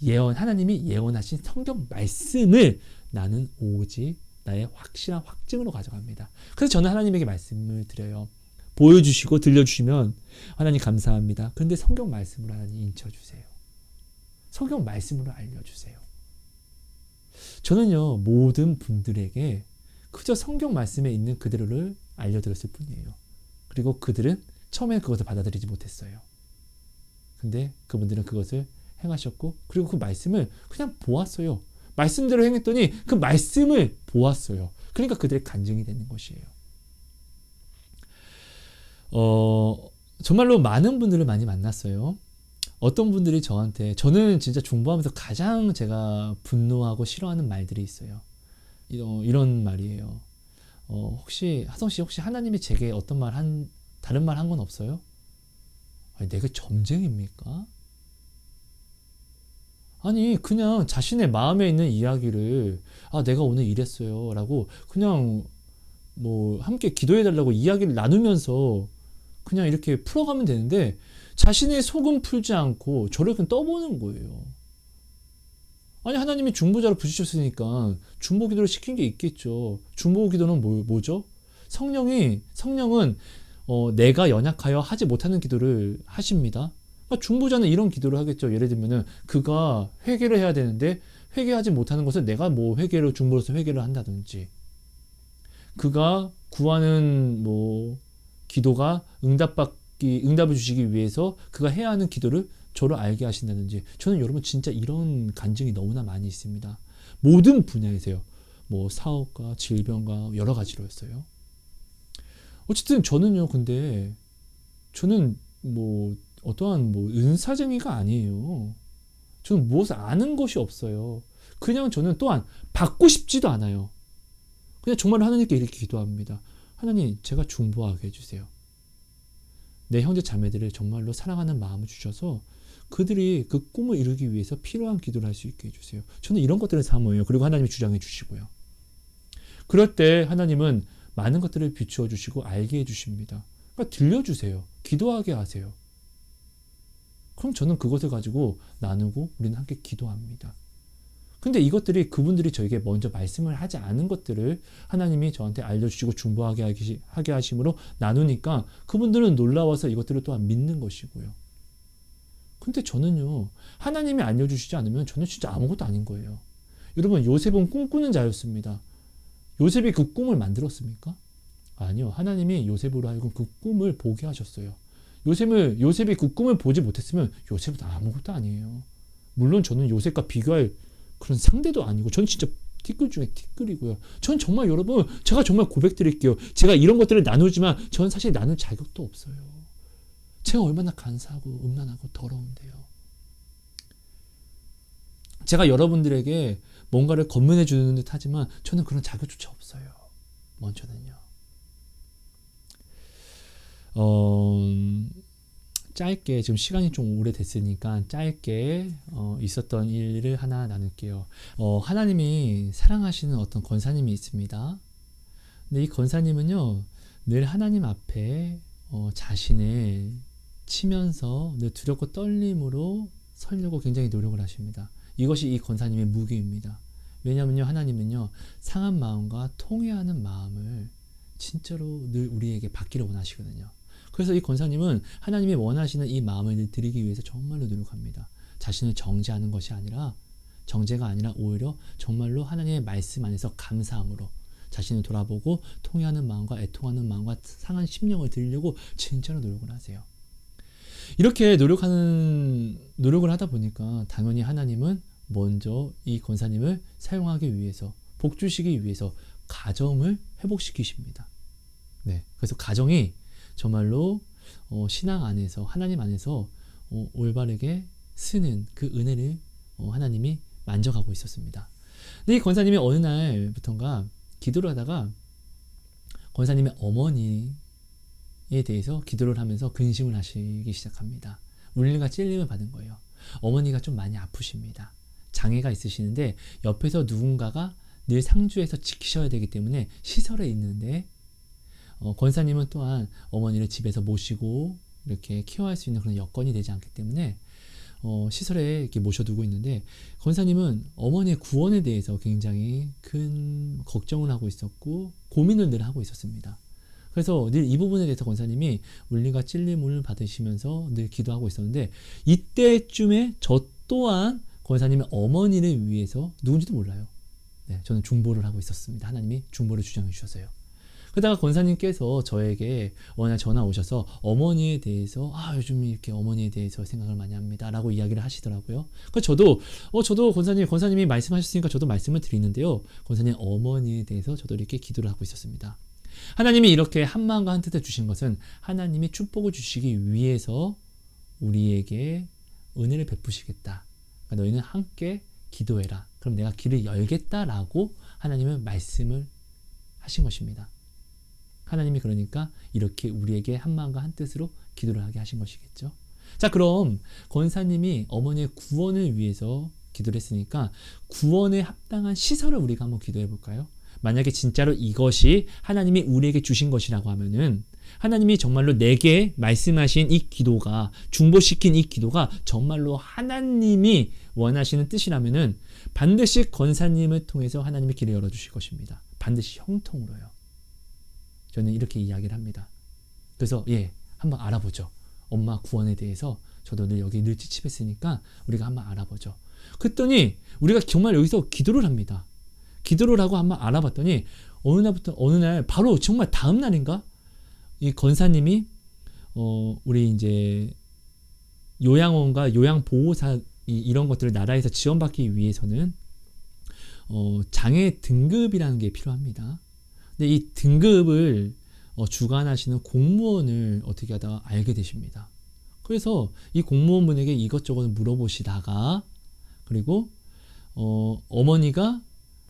하나님이 예언하신 성경 말씀을 나는 오직 나의 확실한 확증으로 가져갑니다. 그래서 저는 하나님에게 말씀을 드려요. 보여주시고 들려주시면 하나님 감사합니다. 그런데 성경 말씀으로 하나님 인쳐주세요. 성경 말씀으로 알려주세요. 저는요 모든 분들에게 그저 성경 말씀에 있는 그대로를 알려드렸을 뿐이에요. 그리고 그들은 처음에 그것을 받아들이지 못했어요. 근데 그분들은 그것을 행하셨고, 그리고 그 말씀을 그냥 보았어요. 말씀대로 행했더니 그 말씀을 보았어요. 그러니까 그들의 간증이 되는 것이에요. 정말로 많은 분들을 많이 만났어요. 어떤 분들이 저는 진짜 중보하면서 가장 제가 분노하고 싫어하는 말들이 있어요. 이런 말이에요. 하성씨 혹시 하나님이 제게 다른 말 한 건 없어요? 아니, 내가 점쟁입니까? 아니 그냥 자신의 마음에 있는 이야기를 내가 오늘 이랬어요 라고 그냥 함께 기도해달라고 이야기를 나누면서 그냥 이렇게 풀어가면 되는데, 자신의 속은 풀지 않고 저를 그냥 떠보는 거예요. 아니 하나님이 중보자로 부르셨으니까 중보 기도를 시킨 게 있겠죠. 중보 기도는 뭐죠? 성령은 내가 연약하여 하지 못하는 기도를 하십니다. 그러니까 중보자는 이런 기도를 하겠죠. 예를 들면은 그가 회개를 해야 되는데 회개하지 못하는 것을 내가 중보로서 회개를 한다든지, 그가 구하는 기도가 응답을 주시기 위해서 그가 해야 하는 기도를 저를 알게 하신다든지. 저는 여러분 진짜 이런 간증이 너무나 많이 있습니다. 모든 분야에서요. 사업과 질병과 여러 가지로였어요. 어쨌든 저는요, 근데 저는 어떠한 은사쟁이가 아니에요. 저는 무엇을 아는 것이 없어요. 그냥 저는 또한 받고 싶지도 않아요. 그냥 정말 하나님께 이렇게 기도합니다. 하나님, 제가 중보하게 해주세요. 내 형제 자매들을 정말로 사랑하는 마음을 주셔서 그들이 그 꿈을 이루기 위해서 필요한 기도를 할 수 있게 해주세요. 저는 이런 것들을 사모해요. 그리고 하나님이 주장해 주시고요. 그럴 때 하나님은 많은 것들을 비추어 주시고 알게 해주십니다. 그러니까 들려주세요. 기도하게 하세요. 그럼 저는 그것을 가지고 나누고 우리는 함께 기도합니다. 근데 이것들이 그분들이 저에게 먼저 말씀을 하지 않은 것들을 하나님이 저한테 알려주시고 중보하게 하게 하심으로 나누니까 그분들은 놀라워서 이것들을 또한 믿는 것이고요. 근데 저는요, 하나님이 알려주시지 않으면 저는 진짜 아무것도 아닌 거예요. 여러분, 요셉은 꿈꾸는 자였습니다. 요셉이 그 꿈을 만들었습니까? 아니요. 하나님이 요셉으로 하여금 그 꿈을 보게 하셨어요. 요셉이 그 꿈을 보지 못했으면 요셉은 아무것도 아니에요. 물론 저는 요셉과 비교할 그런 상대도 아니고 전 진짜 티끌 중에 티끌이고요. 전 정말 여러분 제가 정말 고백드릴게요. 제가 이런 것들을 나누지만 전 사실 나눌 자격도 없어요. 제가 얼마나 간사하고 음란하고 더러운데요. 제가 여러분들에게 뭔가를 건면해 주는 듯 하지만 저는 그런 자격조차 없어요. 먼저는요. 짧게 지금 시간이 좀 오래됐으니까 짧게 있었던 일을 하나 나눌게요. 하나님이 사랑하시는 어떤 권사님이 있습니다. 근데 이 권사님은요 늘 하나님 앞에 자신을 치면서 늘 두렵고 떨림으로 서려고 굉장히 노력을 하십니다. 이것이 이 권사님의 무기입니다. 왜냐하면요 하나님은요 상한 마음과 통회하는 마음을 진짜로 늘 우리에게 받기를 원하시거든요. 그래서 이 권사님은 하나님이 원하시는 이 마음을 드리기 위해서 정말로 노력합니다. 자신을 정죄하는 것이 아니라 정죄가 아니라 오히려 정말로 하나님의 말씀 안에서 감사함으로 자신을 돌아보고 통회하는 마음과 애통하는 마음과 상한 심령을 드리려고 진짜로 노력을 하세요. 이렇게 노력을 하다 보니까 당연히 하나님은 먼저 이 권사님을 사용하기 위해서 복 주시기 위해서 가정을 회복시키십니다. 네, 그래서 가정이 정말로 신앙 안에서 하나님 안에서 올바르게 쓰는 그 은혜를 하나님이 만져가고 있었습니다. 근데 이 권사님이 어느 날부턴가 기도를 하다가 권사님의 어머니에 대해서 기도를 하면서 근심을 하시기 시작합니다. 울림과 찔림을 받은 거예요. 어머니가 좀 많이 아프십니다. 장애가 있으시는데 옆에서 누군가가 늘 상주해서 지키셔야 되기 때문에 시설에 있는데 권사님은 또한 어머니를 집에서 모시고 이렇게 케어할 수 있는 그런 여건이 되지 않기 때문에 시설에 이렇게 모셔두고 있는데 권사님은 어머니의 구원에 대해서 굉장히 큰 걱정을 하고 있었고 고민을 늘 하고 있었습니다. 그래서 늘 이 부분에 대해서 권사님이 울림과 찔림을 받으시면서 늘 기도하고 있었는데 이때쯤에 저 또한 권사님의 어머니를 위해서 누군지도 몰라요. 네, 저는 중보를 하고 있었습니다. 하나님이 중보를 주장해 주셨어요. 그러다가 권사님께서 저에게 어느 날 전화 오셔서 어머니에 대해서 요즘 이렇게 어머니에 대해서 생각을 많이 합니다 라고 이야기를 하시더라고요. 그래서 저도 권사님이 말씀하셨으니까 저도 말씀을 드리는데요. 권사님 어머니에 대해서 저도 이렇게 기도를 하고 있었습니다. 하나님이 이렇게 한마음과 한뜻을 주신 것은 하나님이 축복을 주시기 위해서 우리에게 은혜를 베푸시겠다. 그러니까 너희는 함께 기도해라. 그럼 내가 길을 열겠다라고 하나님은 말씀을 하신 것입니다. 하나님이 그러니까 이렇게 우리에게 한마음과 한뜻으로 기도를 하게 하신 것이겠죠. 자, 그럼 권사님이 어머니의 구원을 위해서 기도를 했으니까 구원에 합당한 시설을 우리가 한번 기도해 볼까요? 만약에 진짜로 이것이 하나님이 우리에게 주신 것이라고 하면은 하나님이 정말로 내게 말씀하신 이 기도가 중보시킨 이 기도가 정말로 하나님이 원하시는 뜻이라면은 반드시 권사님을 통해서 하나님의 길을 열어주실 것입니다. 반드시 형통으로요. 저는 이렇게 이야기를 합니다. 그래서 한번 알아보죠. 엄마 구원에 대해서 저도 여기 늘 찝찝했으니까 우리가 한번 알아보죠. 그랬더니 우리가 정말 여기서 기도를 합니다. 기도를 하고 한번 알아봤더니 어느 날 바로 정말 다음 날인가 이 권사님이 우리 이제 요양원과 요양보호사 이런 것들을 나라에서 지원받기 위해서는 장애 등급이라는 게 필요합니다. 근데 이 등급을 주관하시는 공무원을 어떻게 하다가 알게 되십니다. 그래서 이 공무원분에게 이것저것 물어보시다가 그리고 어머니가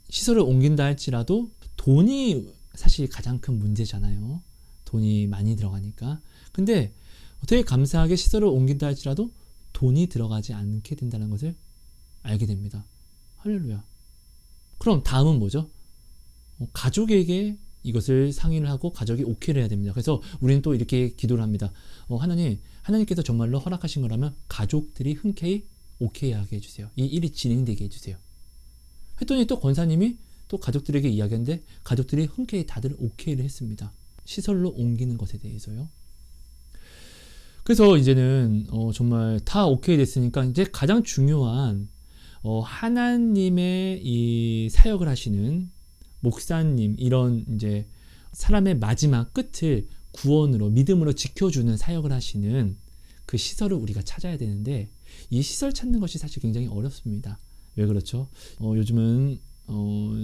시설을 옮긴다 할지라도 돈이 사실 가장 큰 문제잖아요. 돈이 많이 들어가니까. 근데 되게 감사하게 시설을 옮긴다 할지라도 돈이 들어가지 않게 된다는 것을 알게 됩니다. 할렐루야. 그럼 다음은 뭐죠? 가족에게 이것을 상의를 하고 가족이 오케이를 해야 됩니다. 그래서 우리는 또 이렇게 기도를 합니다. 하나님께서 정말로 허락하신 거라면 가족들이 흔쾌히 오케이하게 해주세요. 이 일이 진행되게 해주세요. 했더니 또 권사님이 또 가족들에게 이야기했는데 가족들이 흔쾌히 다들 오케이를 했습니다. 시설로 옮기는 것에 대해서요. 그래서 이제는 정말 다 오케이 됐으니까 이제 가장 중요한 하나님의 이 사역을 하시는 목사님 이런 이제 사람의 마지막 끝을 구원으로 믿음으로 지켜주는 사역을 하시는 그 시설을 우리가 찾아야 되는데 이 시설 찾는 것이 사실 굉장히 어렵습니다. 왜 그렇죠? 요즘은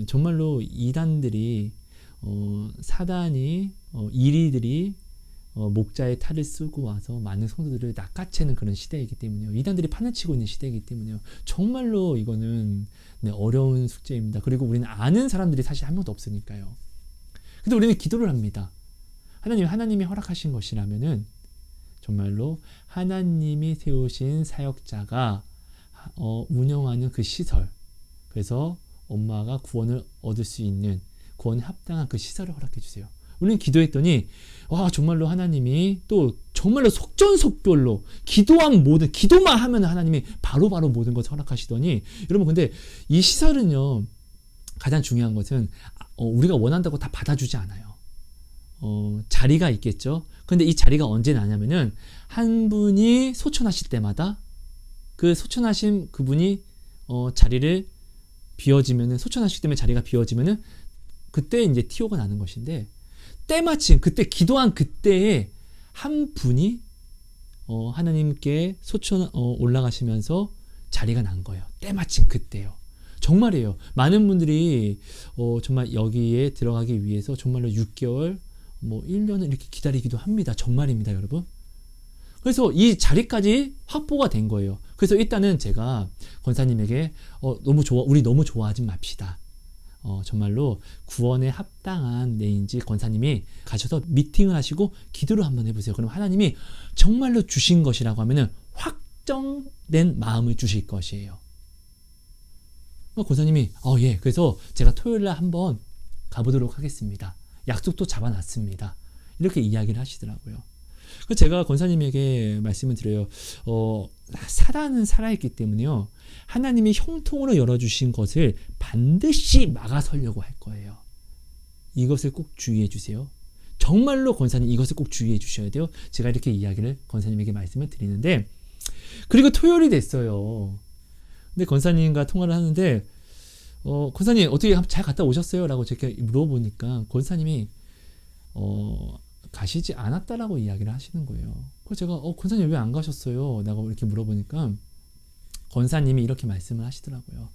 정말로 이단들이 사단이 이리들이 목자의 탈을 쓰고 와서 많은 성도들을 낚아채는 그런 시대이기 때문에요. 이단들이 판을 치고 있는 시대이기 때문에요. 정말로 이거는 어려운 숙제입니다. 그리고 우리는 아는 사람들이 사실 한 명도 없으니까요. 근데 우리는 기도를 합니다. 하나님이 허락하신 것이라면은 정말로 하나님이 세우신 사역자가 운영하는 그 시설, 그래서 엄마가 구원을 얻을 수 있는 구원에 합당한 그 시설을 허락해 주세요. 우리는 기도했더니 정말로 하나님이 또 정말로 속전속결로 기도만 하면 하나님이 바로바로 모든 것을 허락하시더니, 여러분 근데 이 시설은요, 가장 중요한 것은 우리가 원한다고 다 받아주지 않아요. 자리가 있겠죠. 근데 이 자리가 언제 나냐면은 한 분이 소천하실 때마다 그 소천하신 그분이 자리를 비워지면은, 소천하시기 때문에 자리가 비워지면은 그때 이제 티오가 나는 것인데, 때마침 그때 기도한 그때에 한 분이 하나님께 올라가시면서 자리가 난 거예요. 때마침 그때요. 정말이에요. 많은 분들이 정말 여기에 들어가기 위해서 정말로 6개월, 1년을 이렇게 기다리기도 합니다. 정말입니다, 여러분. 그래서 이 자리까지 확보가 된 거예요. 그래서 일단은 제가 권사님에게 우리 너무 좋아하지 맙시다. 정말로 구원에 합당한 내인지 권사님이 가셔서 미팅을 하시고 기도를 한번 해보세요. 그럼 하나님이 정말로 주신 것이라고 하면은 확정된 마음을 주실 것이에요. 권사님이 예, 그래서 제가 토요일날 한번 가보도록 하겠습니다. 약속도 잡아놨습니다. 이렇게 이야기를 하시더라고요. 그래서 제가 권사님에게 말씀을 드려요. 사단은 살아있기 때문에요, 하나님이 형통으로 열어주신 것을 반드시 막아서려고 할 거예요. 이것을 꼭 주의해 주세요. 정말로 권사님 이것을 꼭 주의해 주셔야 돼요. 제가 이렇게 이야기를 권사님에게 말씀을 드리는데, 그리고 토요일이 됐어요. 근데 권사님과 통화를 하는데 권사님 어떻게 잘 갔다 오셨어요? 라고 제가 물어보니까 권사님이 가시지 않았다라고 이야기를 하시는 거예요. 그래서 제가 권사님 왜 안 가셨어요? 라고 이렇게 물어보니까 권사님이 이렇게 말씀을 하시더라고요.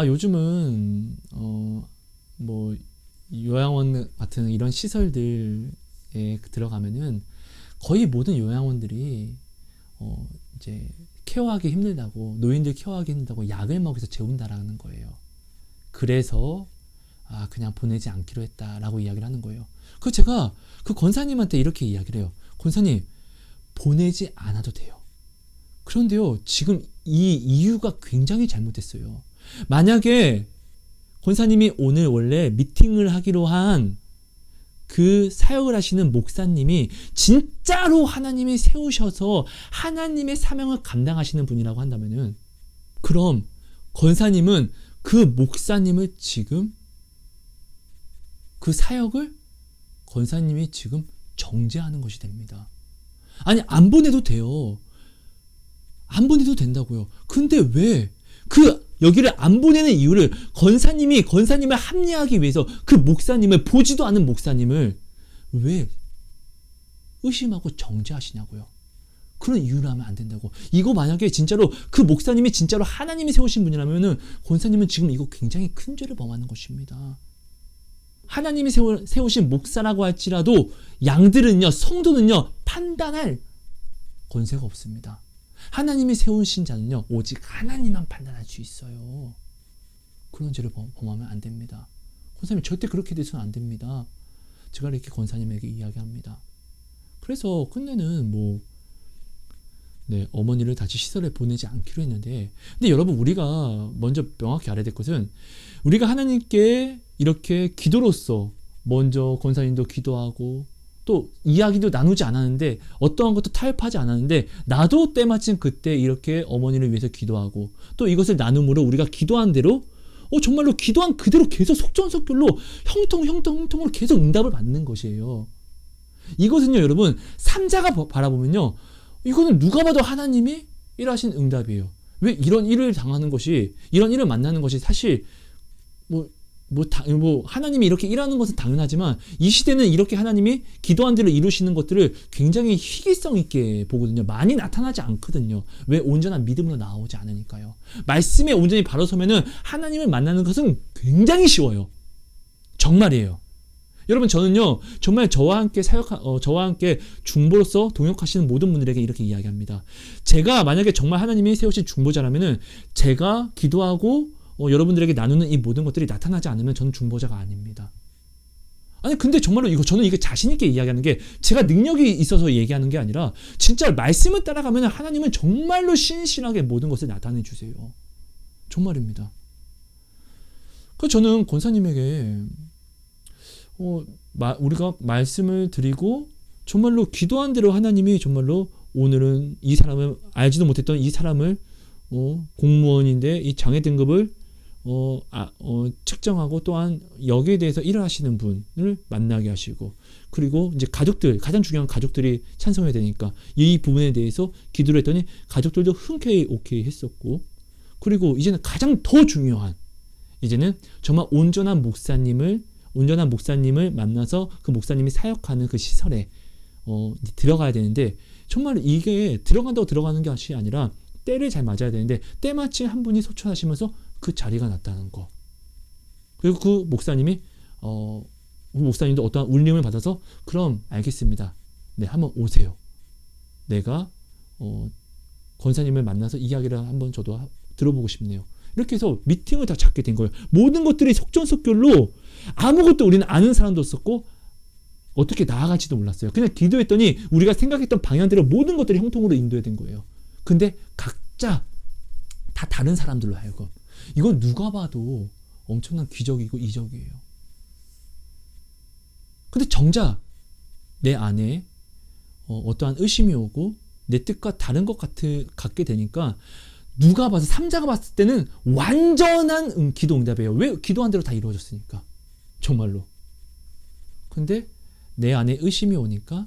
요즘은 요양원 같은 이런 시설들에 들어가면은 거의 모든 요양원들이 이제 케어하기 힘들다고, 노인들 케어하기 힘들다고 약을 먹여서 재운다라는 거예요. 그래서 그냥 보내지 않기로 했다라고 이야기를 하는 거예요. 그래서 제가 그 권사님한테 이렇게 이야기를 해요. 권사님, 보내지 않아도 돼요. 그런데요, 지금 이 이유가 굉장히 잘못됐어요. 만약에 권사님이 오늘 원래 미팅을 하기로 한 그 사역을 하시는 목사님이 진짜로 하나님이 세우셔서 하나님의 사명을 감당하시는 분이라고 한다면은, 그럼 권사님은 그 목사님을 지금, 그 사역을 권사님이 지금 정죄하는 것이 됩니다. 아니, 안 보내도 돼요. 안 보내도 된다고요. 근데 왜 여기를 안 보내는 이유를 권사님을 합리화하기 위해서 그 목사님을, 보지도 않은 목사님을 왜 의심하고 정죄하시냐고요. 그런 이유로 하면 안 된다고. 이거 만약에 진짜로 그 목사님이 진짜로 하나님이 세우신 분이라면은 권사님은 지금 이거 굉장히 큰 죄를 범하는 것입니다. 하나님이 세우신 목사라고 할지라도 양들은요, 성도는요, 판단할 권세가 없습니다. 하나님이 세우신 자는요, 오직 하나님만 판단할 수 있어요. 그런 죄를 범하면 안 됩니다. 권사님 절대 그렇게 돼서는 안 됩니다. 제가 이렇게 권사님에게 이야기합니다. 그래서 끝내는 어머니를 다시 시설에 보내지 않기로 했는데, 근데 여러분, 우리가 먼저 명확히 알아야 될 것은, 우리가 하나님께 이렇게 기도로서 먼저 권사님도 기도하고 또 이야기도 나누지 않았는데, 어떠한 것도 타협하지 않았는데, 나도 때마침 그때 이렇게 어머니를 위해서 기도하고 또 이것을 나눔으로 우리가 기도한 대로 정말로 기도한 그대로 계속 속전속결로 형통으로 계속 응답을 받는 것이에요. 이것은요, 여러분, 삼자가 바라보면요, 이거는 누가 봐도 하나님이 일하신 응답이에요. 왜 이런 일을 만나는 것이 사실 뭐 하나님이 이렇게 일하는 것은 당연하지만 이 시대는 이렇게 하나님이 기도한 대로 이루시는 것들을 굉장히 희귀성 있게 보거든요. 많이 나타나지 않거든요. 왜? 온전한 믿음으로 나오지 않으니까요. 말씀에 온전히 바로 서면은 하나님을 만나는 것은 굉장히 쉬워요. 정말이에요. 여러분, 저는요 정말 저와 함께 중보로서 동역하시는 모든 분들에게 이렇게 이야기합니다. 제가 만약에 정말 하나님이 세우신 중보자라면은 제가 기도하고 여러분들에게 나누는 이 모든 것들이 나타나지 않으면 저는 중보자가 아닙니다. 아니 근데 정말로 저는 이거 자신 있게 이야기하는 게 제가 능력이 있어서 얘기하는 게 아니라 진짜 말씀을 따라가면 하나님은 정말로 신실하게 모든 것을 나타내 주세요. 정말입니다. 그래서 저는 권사님에게 우리가 말씀을 드리고 정말로 기도한 대로 하나님이 정말로 오늘은 이 사람을 알지도 못했던 이 사람을 공무원인데 이 장애 등급을 측정하고 또한 여기에 대해서 일을 하시는 분을 만나게 하시고, 그리고 이제 가족들, 가장 중요한 가족들이 찬성해야 되니까 이 부분에 대해서 기도를 했더니 가족들도 흔쾌히 오케이 했었고, 그리고 이제는 가장 더 중요한, 이제는 정말 온전한 목사님을 만나서 그 목사님이 사역하는 그 시설에 들어가야 되는데, 정말 이게 들어간다고 들어가는 것이 아니라 때를 잘 맞아야 되는데 때마침 한 분이 소천하시면서 그 자리가 났다는 거. 그리고 그 목사님도 어떠한 울림을 받아서 그럼 알겠습니다. 네, 한번 오세요. 내가 권사님을 만나서 이야기를 한번 저도 들어보고 싶네요. 이렇게 해서 미팅을 다 잡게 된 거예요. 모든 것들이 속전속결로 아무것도 우리는 아는 사람도 없었고 어떻게 나아갈지도 몰랐어요. 그냥 기도했더니 우리가 생각했던 방향대로 모든 것들이 형통으로 인도된 거예요. 근데 각자 다 다른 사람들로 하여금 이건 누가 봐도 엄청난 기적이고 이적이에요. 근데 정작 내 안에 어떠한 의심이 오고 내 뜻과 다른 것 같게 되니까 누가 봐서 삼자가 봤을 때는 완전한 기도 응답이에요. 왜? 기도한 대로 다 이루어졌으니까. 정말로. 근데 내 안에 의심이 오니까,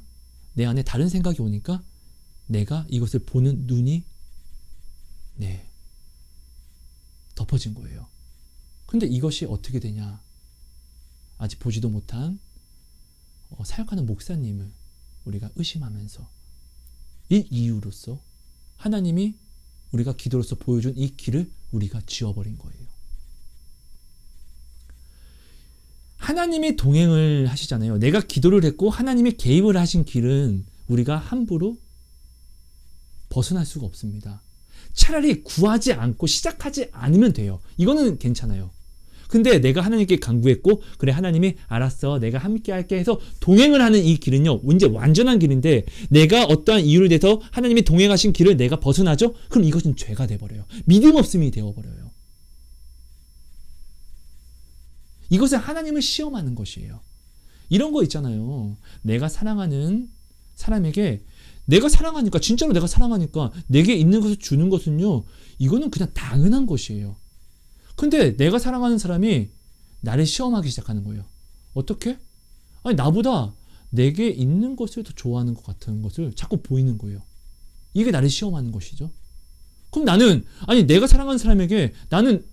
내 안에 다른 생각이 오니까 내가 이것을 보는 눈이 덮어진 거예요. 근데 이것이 어떻게 되냐? 아직 보지도 못한 사역하는 목사님을 우리가 의심하면서 이 이유로서 하나님이 우리가 기도로서 보여준 이 길을 우리가 지워버린 거예요. 하나님이 동행을 하시잖아요. 내가 기도를 했고 하나님이 개입을 하신 길은 우리가 함부로 벗어날 수가 없습니다. 차라리 구하지 않고 시작하지 않으면 돼요. 이거는 괜찮아요. 근데 내가 하나님께 간구했고 그래 하나님이 알았어 내가 함께 할게 해서 동행을 하는 이 길은요 이제 완전한 길인데, 내가 어떠한 이유를 대해서 하나님이 동행하신 길을 내가 벗어나죠? 그럼 이것은 죄가 돼버려요. 믿음 없음이 되어버려요. 이것은 하나님을 시험하는 것이에요. 이런 거 있잖아요. 내가 사랑하는 사람에게 내가 사랑하니까, 진짜로 내가 사랑하니까 내게 있는 것을 주는 것은요 이거는 그냥 당연한 것이에요. 근데 내가 사랑하는 사람이 나를 시험하기 시작하는 거예요. 어떻게? 아니 나보다 내게 있는 것을 더 좋아하는 것 같은 것을 자꾸 보이는 거예요. 이게 나를 시험하는 것이죠. 그럼 나는 내가 사랑하는 사람에게 나는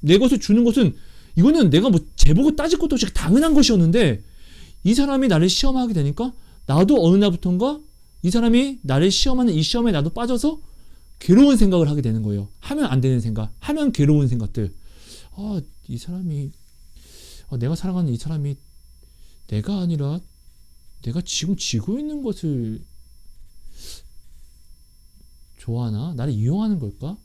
내 것을 주는 것은 이거는 내가 뭐 재보고 따질 것도 없이 당연한 것이었는데, 이 사람이 나를 시험하게 되니까 나도 어느 날부턴가 이 사람이 나를 시험하는 이 시험에 나도 빠져서 괴로운 생각을 하게 되는 거예요. 하면 안 되는 생각, 하면 괴로운 생각들. 이 사람이 내가 사랑하는 이 사람이 내가 아니라 내가 지금 쥐고 있는 것을 좋아하나? 나를 이용하는 걸까?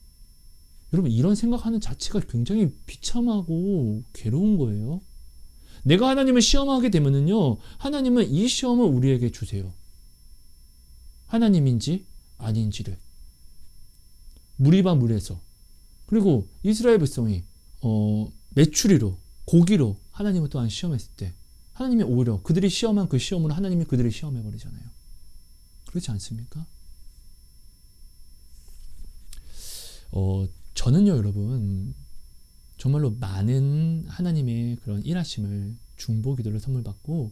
여러분, 이런 생각하는 자체가 굉장히 비참하고 괴로운 거예요. 내가 하나님을 시험하게 되면은요, 하나님은 이 시험을 우리에게 주세요. 하나님인지 아닌지를. 무리바 물에서. 그리고 이스라엘 백성이 메추리로, 고기로 하나님을 또한 시험했을 때 하나님이 오히려 그들이 시험한 그 시험으로 하나님이 그들을 시험해버리잖아요. 그렇지 않습니까? 저는요, 여러분, 정말로 많은 하나님의 그런 일하심을 중보 기도를 선물 받고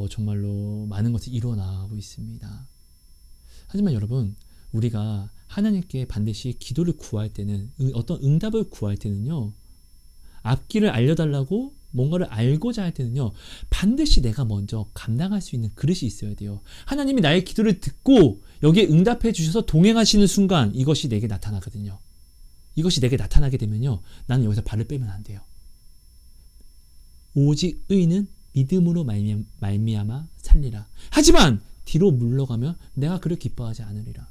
정말로 많은 것을 이루어 나가고 있습니다. 하지만 여러분, 우리가 하나님께 반드시 기도를 구할 때는, 어떤 응답을 구할 때는요, 앞길을 알려달라고 뭔가를 알고자 할 때는요, 반드시 내가 먼저 감당할 수 있는 그릇이 있어야 돼요. 하나님이 나의 기도를 듣고 여기에 응답해 주셔서 동행하시는 순간 이것이 내게 나타나거든요. 이것이 내게 나타나게 되면요, 나는 여기서 발을 빼면 안 돼요. 오직 의인은 믿음으로 말미암아 살리라. 하지만 뒤로 물러가면 내가 그를 기뻐하지 않으리라.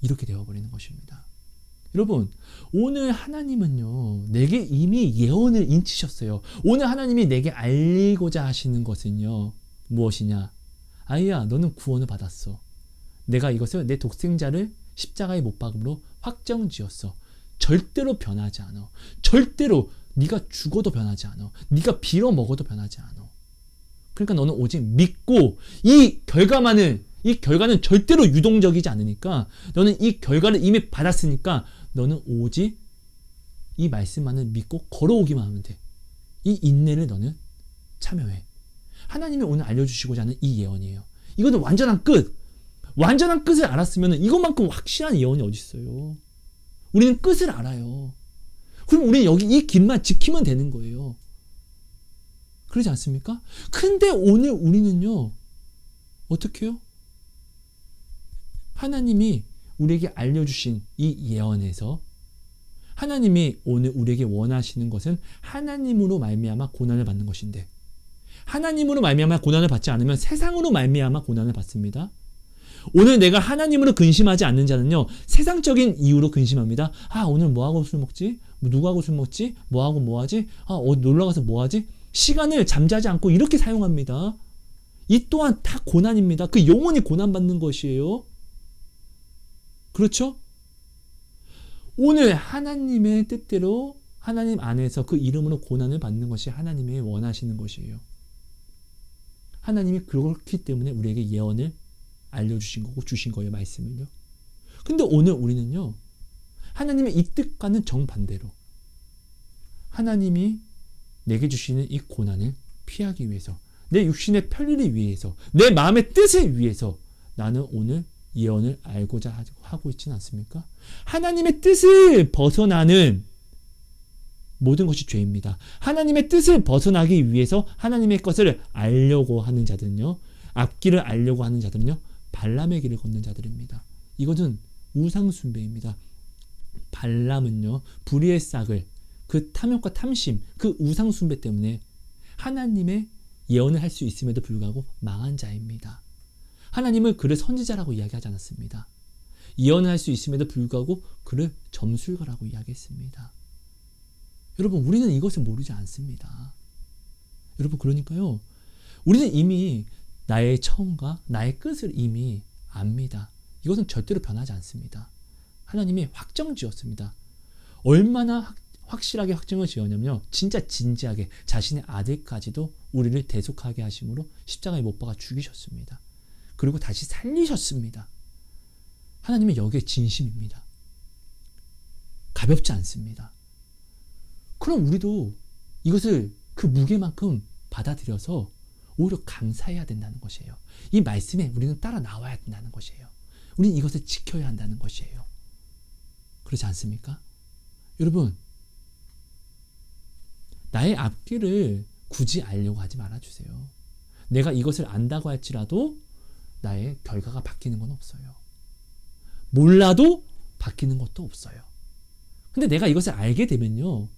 이렇게 되어버리는 것입니다. 여러분, 오늘 하나님은요, 내게 이미 예언을 인치셨어요. 오늘 하나님이 내게 알리고자 하시는 것은요, 무엇이냐? 아이야, 너는 구원을 받았어. 내가 이것을 내 독생자를 십자가에 못 박음으로 확정지었어. 절대로 변하지 않아. 절대로 네가 죽어도 변하지 않아. 네가 빌어먹어도 변하지 않아. 그러니까 너는 오직 믿고 이 결과는 절대로 유동적이지 않으니까 너는 이 결과를 이미 받았으니까 너는 오직 이 말씀만을 믿고 걸어오기만 하면 돼. 이 인내를 너는 참여해. 하나님이 오늘 알려주시고자 하는 이 예언이에요. 이거는 완전한 끝. 완전한 끝을 알았으면 이것만큼 확실한 예언이 어디 있어요. 우리는 끝을 알아요. 그럼 우리는 여기 이 길만 지키면 되는 거예요. 그러지 않습니까? 근데 오늘 우리는요, 어떻게 해요? 하나님이 우리에게 알려주신 이 예언에서 하나님이 오늘 우리에게 원하시는 것은 하나님으로 말미암아 고난을 받는 것인데, 하나님으로 말미암아 고난을 받지 않으면 세상으로 말미암아 고난을 받습니다. 오늘 내가 하나님으로 근심하지 않는 자는요, 세상적인 이유로 근심합니다. 아, 오늘 뭐하고 술 먹지? 누구하고 술 먹지? 뭐하고 뭐하지? 아, 어디 놀러가서 뭐하지? 시간을 잠자지 않고 이렇게 사용합니다. 이 또한 다 고난입니다. 그 영혼이 고난받는 것이에요. 그렇죠? 오늘 하나님의 뜻대로 하나님 안에서 그 이름으로 고난을 받는 것이 하나님이 원하시는 것이에요. 하나님이 그렇기 때문에 우리에게 예언을 알려주신 거고 주신 거예요, 말씀을요. 근데 오늘 우리는요, 하나님의 이 뜻과는 정반대로 하나님이 내게 주시는 이 고난을 피하기 위해서, 내 육신의 편리를 위해서, 내 마음의 뜻을 위해서 나는 오늘 예언을 알고자 하고 있지는 않습니까? 하나님의 뜻을 벗어나는 모든 것이 죄입니다. 하나님의 뜻을 벗어나기 위해서 하나님의 것을 알려고 하는 자들은요, 앞길을 알려고 하는 자들은요, 발람의 길을 걷는 자들입니다. 이것은 우상숭배입니다. 발람은요, 불의의 싹을, 그 탐욕과 탐심, 그 우상숭배 때문에 하나님의 예언을 할 수 있음에도 불구하고 망한 자입니다. 하나님은 그를 선지자라고 이야기하지 않았습니다. 예언을 할 수 있음에도 불구하고 그를 점술가라고 이야기했습니다. 여러분, 우리는 이것을 모르지 않습니다. 여러분, 그러니까요, 우리는 이미 나의 처음과 나의 끝을 이미 압니다. 이것은 절대로 변하지 않습니다. 하나님이 확정지었습니다. 얼마나 확실하게 확정을 지었냐면요, 진짜 진지하게 자신의 아들까지도 우리를 대속하게 하심으로 십자가에 못 박아 죽이셨습니다. 그리고 다시 살리셨습니다. 하나님은 여기에 진심입니다. 가볍지 않습니다. 그럼 우리도 이것을 그 무게만큼 받아들여서 오히려 감사해야 된다는 것이에요. 이 말씀에 우리는 따라 나와야 된다는 것이에요. 우리는 이것을 지켜야 한다는 것이에요. 그렇지 않습니까? 여러분, 나의 앞길을 굳이 알려고 하지 말아주세요. 내가 이것을 안다고 할지라도 나의 결과가 바뀌는 건 없어요. 몰라도 바뀌는 것도 없어요. 근데 내가 이것을 알게 되면요,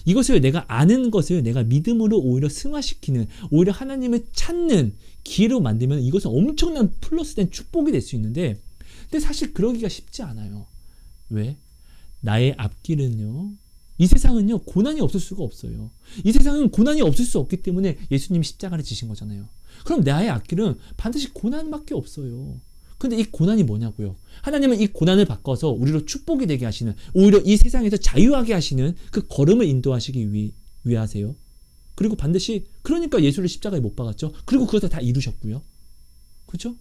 이것을 내가 아는 것을 내가 믿음으로 오히려 승화시키는, 오히려 하나님을 찾는 기회로 만들면 이것은 엄청난 플러스된 축복이 될 수 있는데, 근데 사실 그러기가 쉽지 않아요. 왜? 나의 앞길은요, 이 세상은요, 고난이 없을 수가 없어요. 이 세상은 고난이 없을 수 없기 때문에 예수님이 십자가를 지신 거잖아요. 그럼 나의 앞길은 반드시 고난밖에 없어요. 근데 이 고난이 뭐냐고요? 하나님은 이 고난을 바꿔서 우리로 축복이 되게 하시는, 오히려 이 세상에서 자유하게 하시는 그 걸음을 인도하시기 위하세요. 그리고 반드시, 그러니까 예수를 십자가에 못 박았죠. 그리고 그것을 다 이루셨고요. 그렇죠?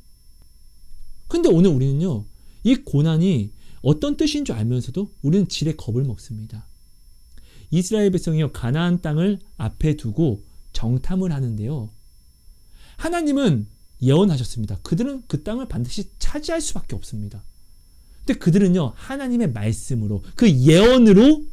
근데 오늘 우리는요, 이 고난이 어떤 뜻인 줄 알면서도 우리는 지레 겁을 먹습니다. 이스라엘 백성이요, 가나안 땅을 앞에 두고 정탐을 하는데요, 하나님은 예언하셨습니다. 그들은 그 땅을 반드시 차지할 수밖에 없습니다. 근데 그들은요, 하나님의 말씀으로, 그 예언으로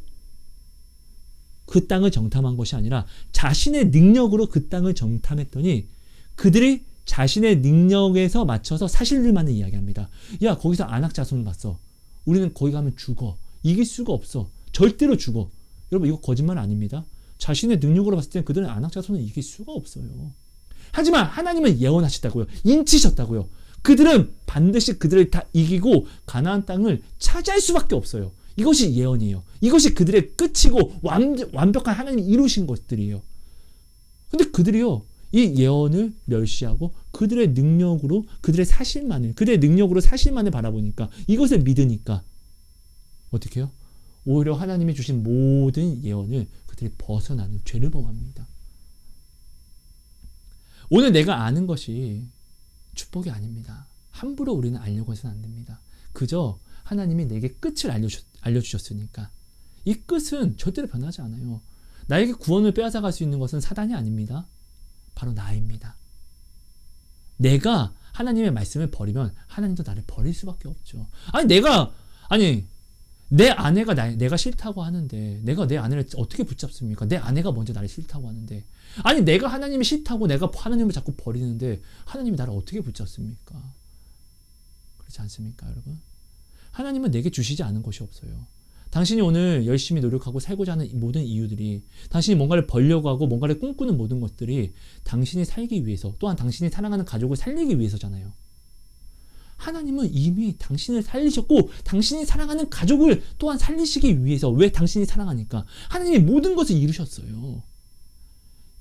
그 땅을 정탐한 것이 아니라 자신의 능력으로 그 땅을 정탐했더니 그들이 자신의 능력에서 맞춰서 사실들만을 이야기합니다. 야, 거기서 안악 자손을 봤어. 우리는 거기 가면 죽어. 이길 수가 없어. 절대로 죽어. 여러분, 이거 거짓말 아닙니다. 자신의 능력으로 봤을 때 그들은 안악 자손을 이길 수가 없어요. 하지만 하나님은 예언하셨다고요. 인치셨다고요. 그들은 반드시 그들을 다 이기고 가나안 땅을 차지할 수밖에 없어요. 이것이 예언이에요. 이것이 그들의 끝이고 완벽한 하나님이 이루신 것들이에요. 근데 그들이요, 이 예언을 멸시하고 그들의 능력으로 그들의 능력으로 사실만을 바라보니까, 이것을 믿으니까 어떻게 해요? 오히려 하나님이 주신 모든 예언을 그들이 벗어나는 죄를 범합니다. 오늘 내가 아는 것이 축복이 아닙니다. 함부로 우리는 알려고 해서는 안 됩니다. 그저 하나님이 내게 끝을 알려주셨으니까. 이 끝은 절대로 변하지 않아요. 나에게 구원을 빼앗아갈 수 있는 것은 사단이 아닙니다. 바로 나입니다. 내가 하나님의 말씀을 버리면 하나님도 나를 버릴 수밖에 없죠. 내 아내가 내가 싫다고 하는데 내가 내 아내를 어떻게 붙잡습니까? 내 아내가 먼저 나를 싫다고 하는데, 내가 하나님이 싫다고 내가 하나님을 자꾸 버리는데 하나님이 나를 어떻게 붙잡습니까? 그렇지 않습니까, 여러분? 하나님은 내게 주시지 않은 것이 없어요. 당신이 오늘 열심히 노력하고 살고자 하는 모든 이유들이, 당신이 뭔가를 벌려고 하고 뭔가를 꿈꾸는 모든 것들이 당신이 살기 위해서, 또한 당신이 사랑하는 가족을 살리기 위해서잖아요. 하나님은 이미 당신을 살리셨고 당신이 사랑하는 가족을 또한 살리시기 위해서, 왜? 당신이 사랑하니까. 하나님이 모든 것을 이루셨어요.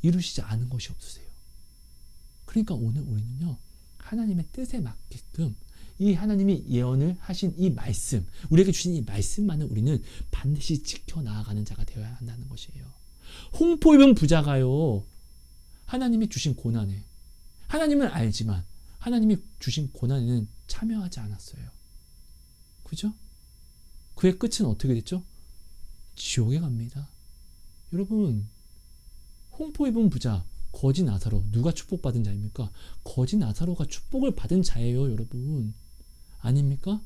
이루시지 않은 것이 없으세요. 그러니까 오늘 우리는요, 하나님의 뜻에 맞게끔 이 하나님이 예언을 하신 이 말씀, 우리에게 주신 이 말씀만을 우리는 반드시 지켜나가는 자가 되어야 한다는 것이에요. 홍포 입은 부자가요, 하나님이 주신 고난에, 하나님은 알지만 하나님이 주신 고난에는 참여하지 않았어요. 그죠? 그의 끝은 어떻게 됐죠? 지옥에 갑니다. 여러분, 홍포 입은 부자, 거지 나사로, 누가 축복받은 자입니까? 거지 나사로가 축복을 받은 자예요, 여러분. 아닙니까?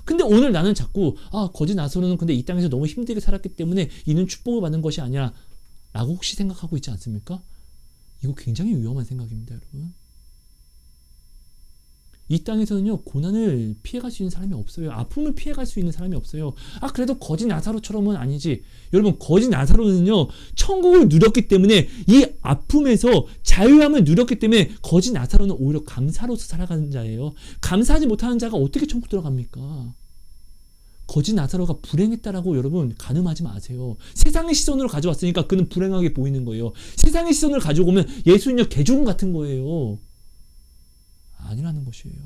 근데 오늘 나는 자꾸 거지 나사로는 근데 이 땅에서 너무 힘들게 살았기 때문에 이는 축복을 받은 것이 아니야 라고 혹시 생각하고 있지 않습니까? 이거 굉장히 위험한 생각입니다, 여러분. 이 땅에서는요, 고난을 피해갈 수 있는 사람이 없어요. 아픔을 피해갈 수 있는 사람이 없어요. 그래도 거지 나사로처럼은 아니지. 여러분, 거지 나사로는요, 천국을 누렸기 때문에, 이 아픔에서 자유함을 누렸기 때문에 거지 나사로는 오히려 감사로서 살아가는 자예요. 감사하지 못하는 자가 어떻게 천국 들어갑니까? 거지 나사로가 불행했다라고 여러분 간음하지 마세요. 세상의 시선으로 가져왔으니까 그는 불행하게 보이는 거예요. 세상의 시선을 가지고 오면 예수는요, 개죽음 같은 거예요. 아니라는 것이에요.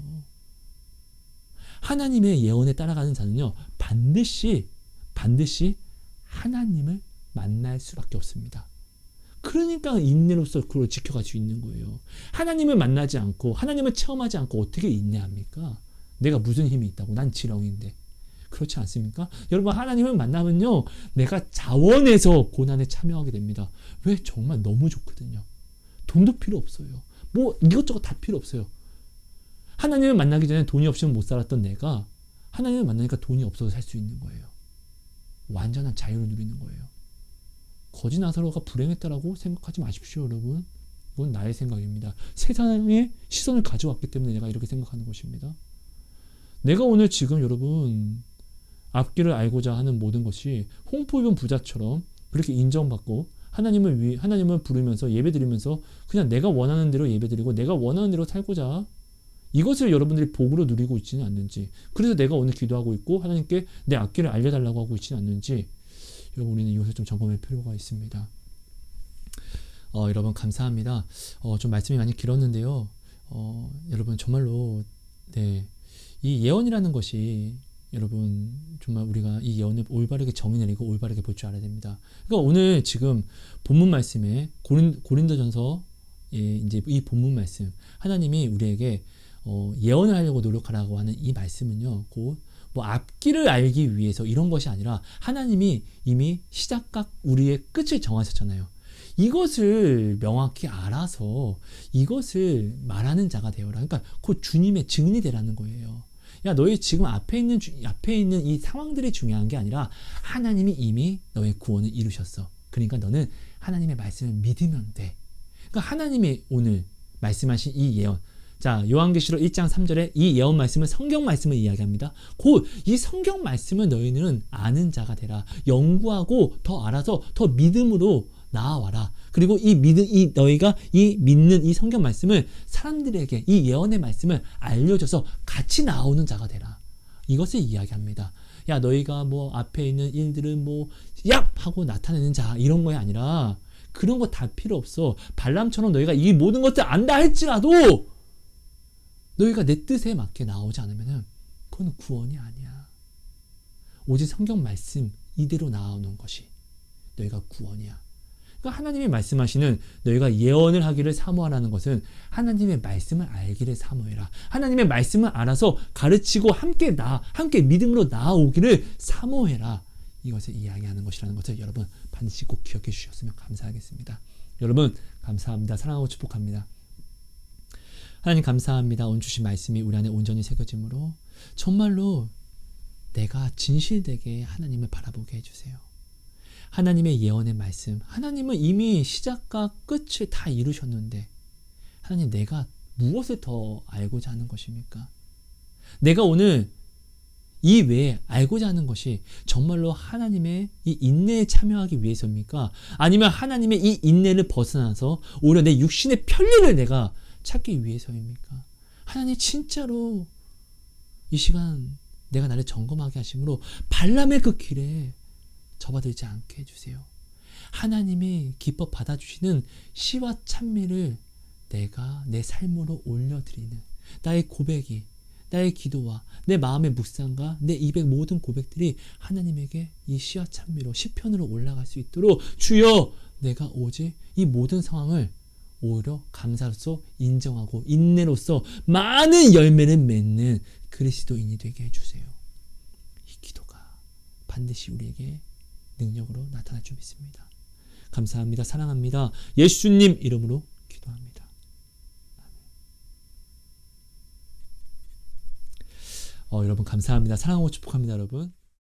하나님의 예언에 따라가는 자는요, 반드시 하나님을 만날 수밖에 없습니다. 그러니까 인내로서 그걸 지켜갈 수 있는 거예요. 하나님을 만나지 않고 하나님을 체험하지 않고 어떻게 인내합니까? 내가 무슨 힘이 있다고? 난 지렁인데. 그렇지 않습니까? 여러분, 하나님을 만나면요, 내가 자원해서 고난에 참여하게 됩니다. 왜? 정말 너무 좋거든요. 돈도 필요 없어요. 뭐 이것저것 다 필요 없어요. 하나님을 만나기 전에 돈이 없으면 못 살았던 내가 하나님을 만나니까 돈이 없어서 살 수 있는 거예요. 완전한 자유를 누리는 거예요. 거지 나사로가 불행했다라고 생각하지 마십시오, 여러분. 이건 나의 생각입니다. 세상의 시선을 가져왔기 때문에 내가 이렇게 생각하는 것입니다. 내가 오늘 지금 여러분 앞길을 알고자 하는 모든 것이 홍포 입은 부자처럼 그렇게 인정받고 하나님을 부르면서 예배드리면서 그냥 내가 원하는 대로 예배드리고 내가 원하는 대로 살고자, 이것을 여러분들이 복으로 누리고 있지는 않는지, 그래서 내가 오늘 기도하고 있고 하나님께 내 앞길을 알려달라고 하고 있지는 않는지, 여러분, 우리는 이것을 좀 점검할 필요가 있습니다. 여러분, 감사합니다. 좀 말씀이 많이 길었는데요. 여러분, 정말로 이 예언이라는 것이, 여러분, 정말 우리가 이 예언을 올바르게 정의 내리고 올바르게 볼 줄 알아야 됩니다. 그러니까 오늘 지금 본문 말씀에 고린도전서 이제 이 본문 말씀, 하나님이 우리에게 예언을 하려고 노력하라고 하는 이 말씀은요, 곧 뭐 앞길을 알기 위해서 이런 것이 아니라 하나님이 이미 시작과 우리의 끝을 정하셨잖아요. 이것을 명확히 알아서 이것을 말하는 자가 되어라. 그러니까 곧 주님의 증인이 되라는 거예요. 야, 너희 지금 앞에 있는 이 상황들이 중요한 게 아니라 하나님이 이미 너의 구원을 이루셨어. 그러니까 너는 하나님의 말씀을 믿으면 돼. 그러니까 하나님이 오늘 말씀하신 이 예언, 자, 요한계시록 1장 3절에 이 예언 말씀은 성경 말씀을 이야기합니다. 곧 이 성경 말씀을 너희는 아는 자가 되라. 연구하고 더 알아서 더 믿음으로 나아와라. 그리고 너희가 이 믿는 이 성경 말씀을 사람들에게 이 예언의 말씀을 알려줘서 같이 나오는 자가 되라. 이것을 이야기합니다. 야, 너희가 뭐 앞에 있는 일들은 뭐 얍! 하고 나타내는 자, 이런 거에 아니라 그런 거 다 필요 없어. 발람처럼 너희가 이 모든 것들 안다 할지라도 너희가 내 뜻에 맞게 나오지 않으면 그건 구원이 아니야. 오직 성경 말씀 이대로 나오는 것이 너희가 구원이야. 그러니까 하나님이 말씀하시는 너희가 예언을 하기를 사모하라는 것은 하나님의 말씀을 알기를 사모해라. 하나님의 말씀을 알아서 가르치고 함께 믿음으로 나아오기를 사모해라. 이것을 이야기하는 것이라는 것을 여러분 반드시 꼭 기억해 주셨으면 감사하겠습니다. 여러분 감사합니다. 사랑하고 축복합니다. 하나님 감사합니다. 오늘 주신 말씀이 우리 안에 온전히 새겨짐으로 정말로 내가 진실되게 하나님을 바라보게 해주세요. 하나님의 예언의 말씀, 하나님은 이미 시작과 끝을 다 이루셨는데 하나님, 내가 무엇을 더 알고자 하는 것입니까? 내가 오늘 이 외에 알고자 하는 것이 정말로 하나님의 이 인내에 참여하기 위해서입니까? 아니면 하나님의 이 인내를 벗어나서 오히려 내 육신의 편리를 내가 찾기 위해서입니까? 하나님, 진짜로 이 시간 내가 나를 점검하게 하심으로 발람의 그 길에 접어들지 않게 해주세요. 하나님이 기뻐 받아주시는 시와 찬미를 내가 내 삶으로 올려드리는 나의 고백이, 나의 기도와 내 마음의 묵상과 내 입의 모든 고백들이 하나님에게 이 시와 찬미로 시편으로 올라갈 수 있도록 주여, 내가 오직 이 모든 상황을 오히려 감사로서 인정하고 인내로서 많은 열매를 맺는 그리스도인이 되게 해주세요. 이 기도가 반드시 우리에게 능력으로 나타날 줄 믿습니다. 감사합니다. 사랑합니다. 예수님 이름으로 기도합니다. 아멘. 여러분 감사합니다. 사랑하고 축복합니다. 여러분.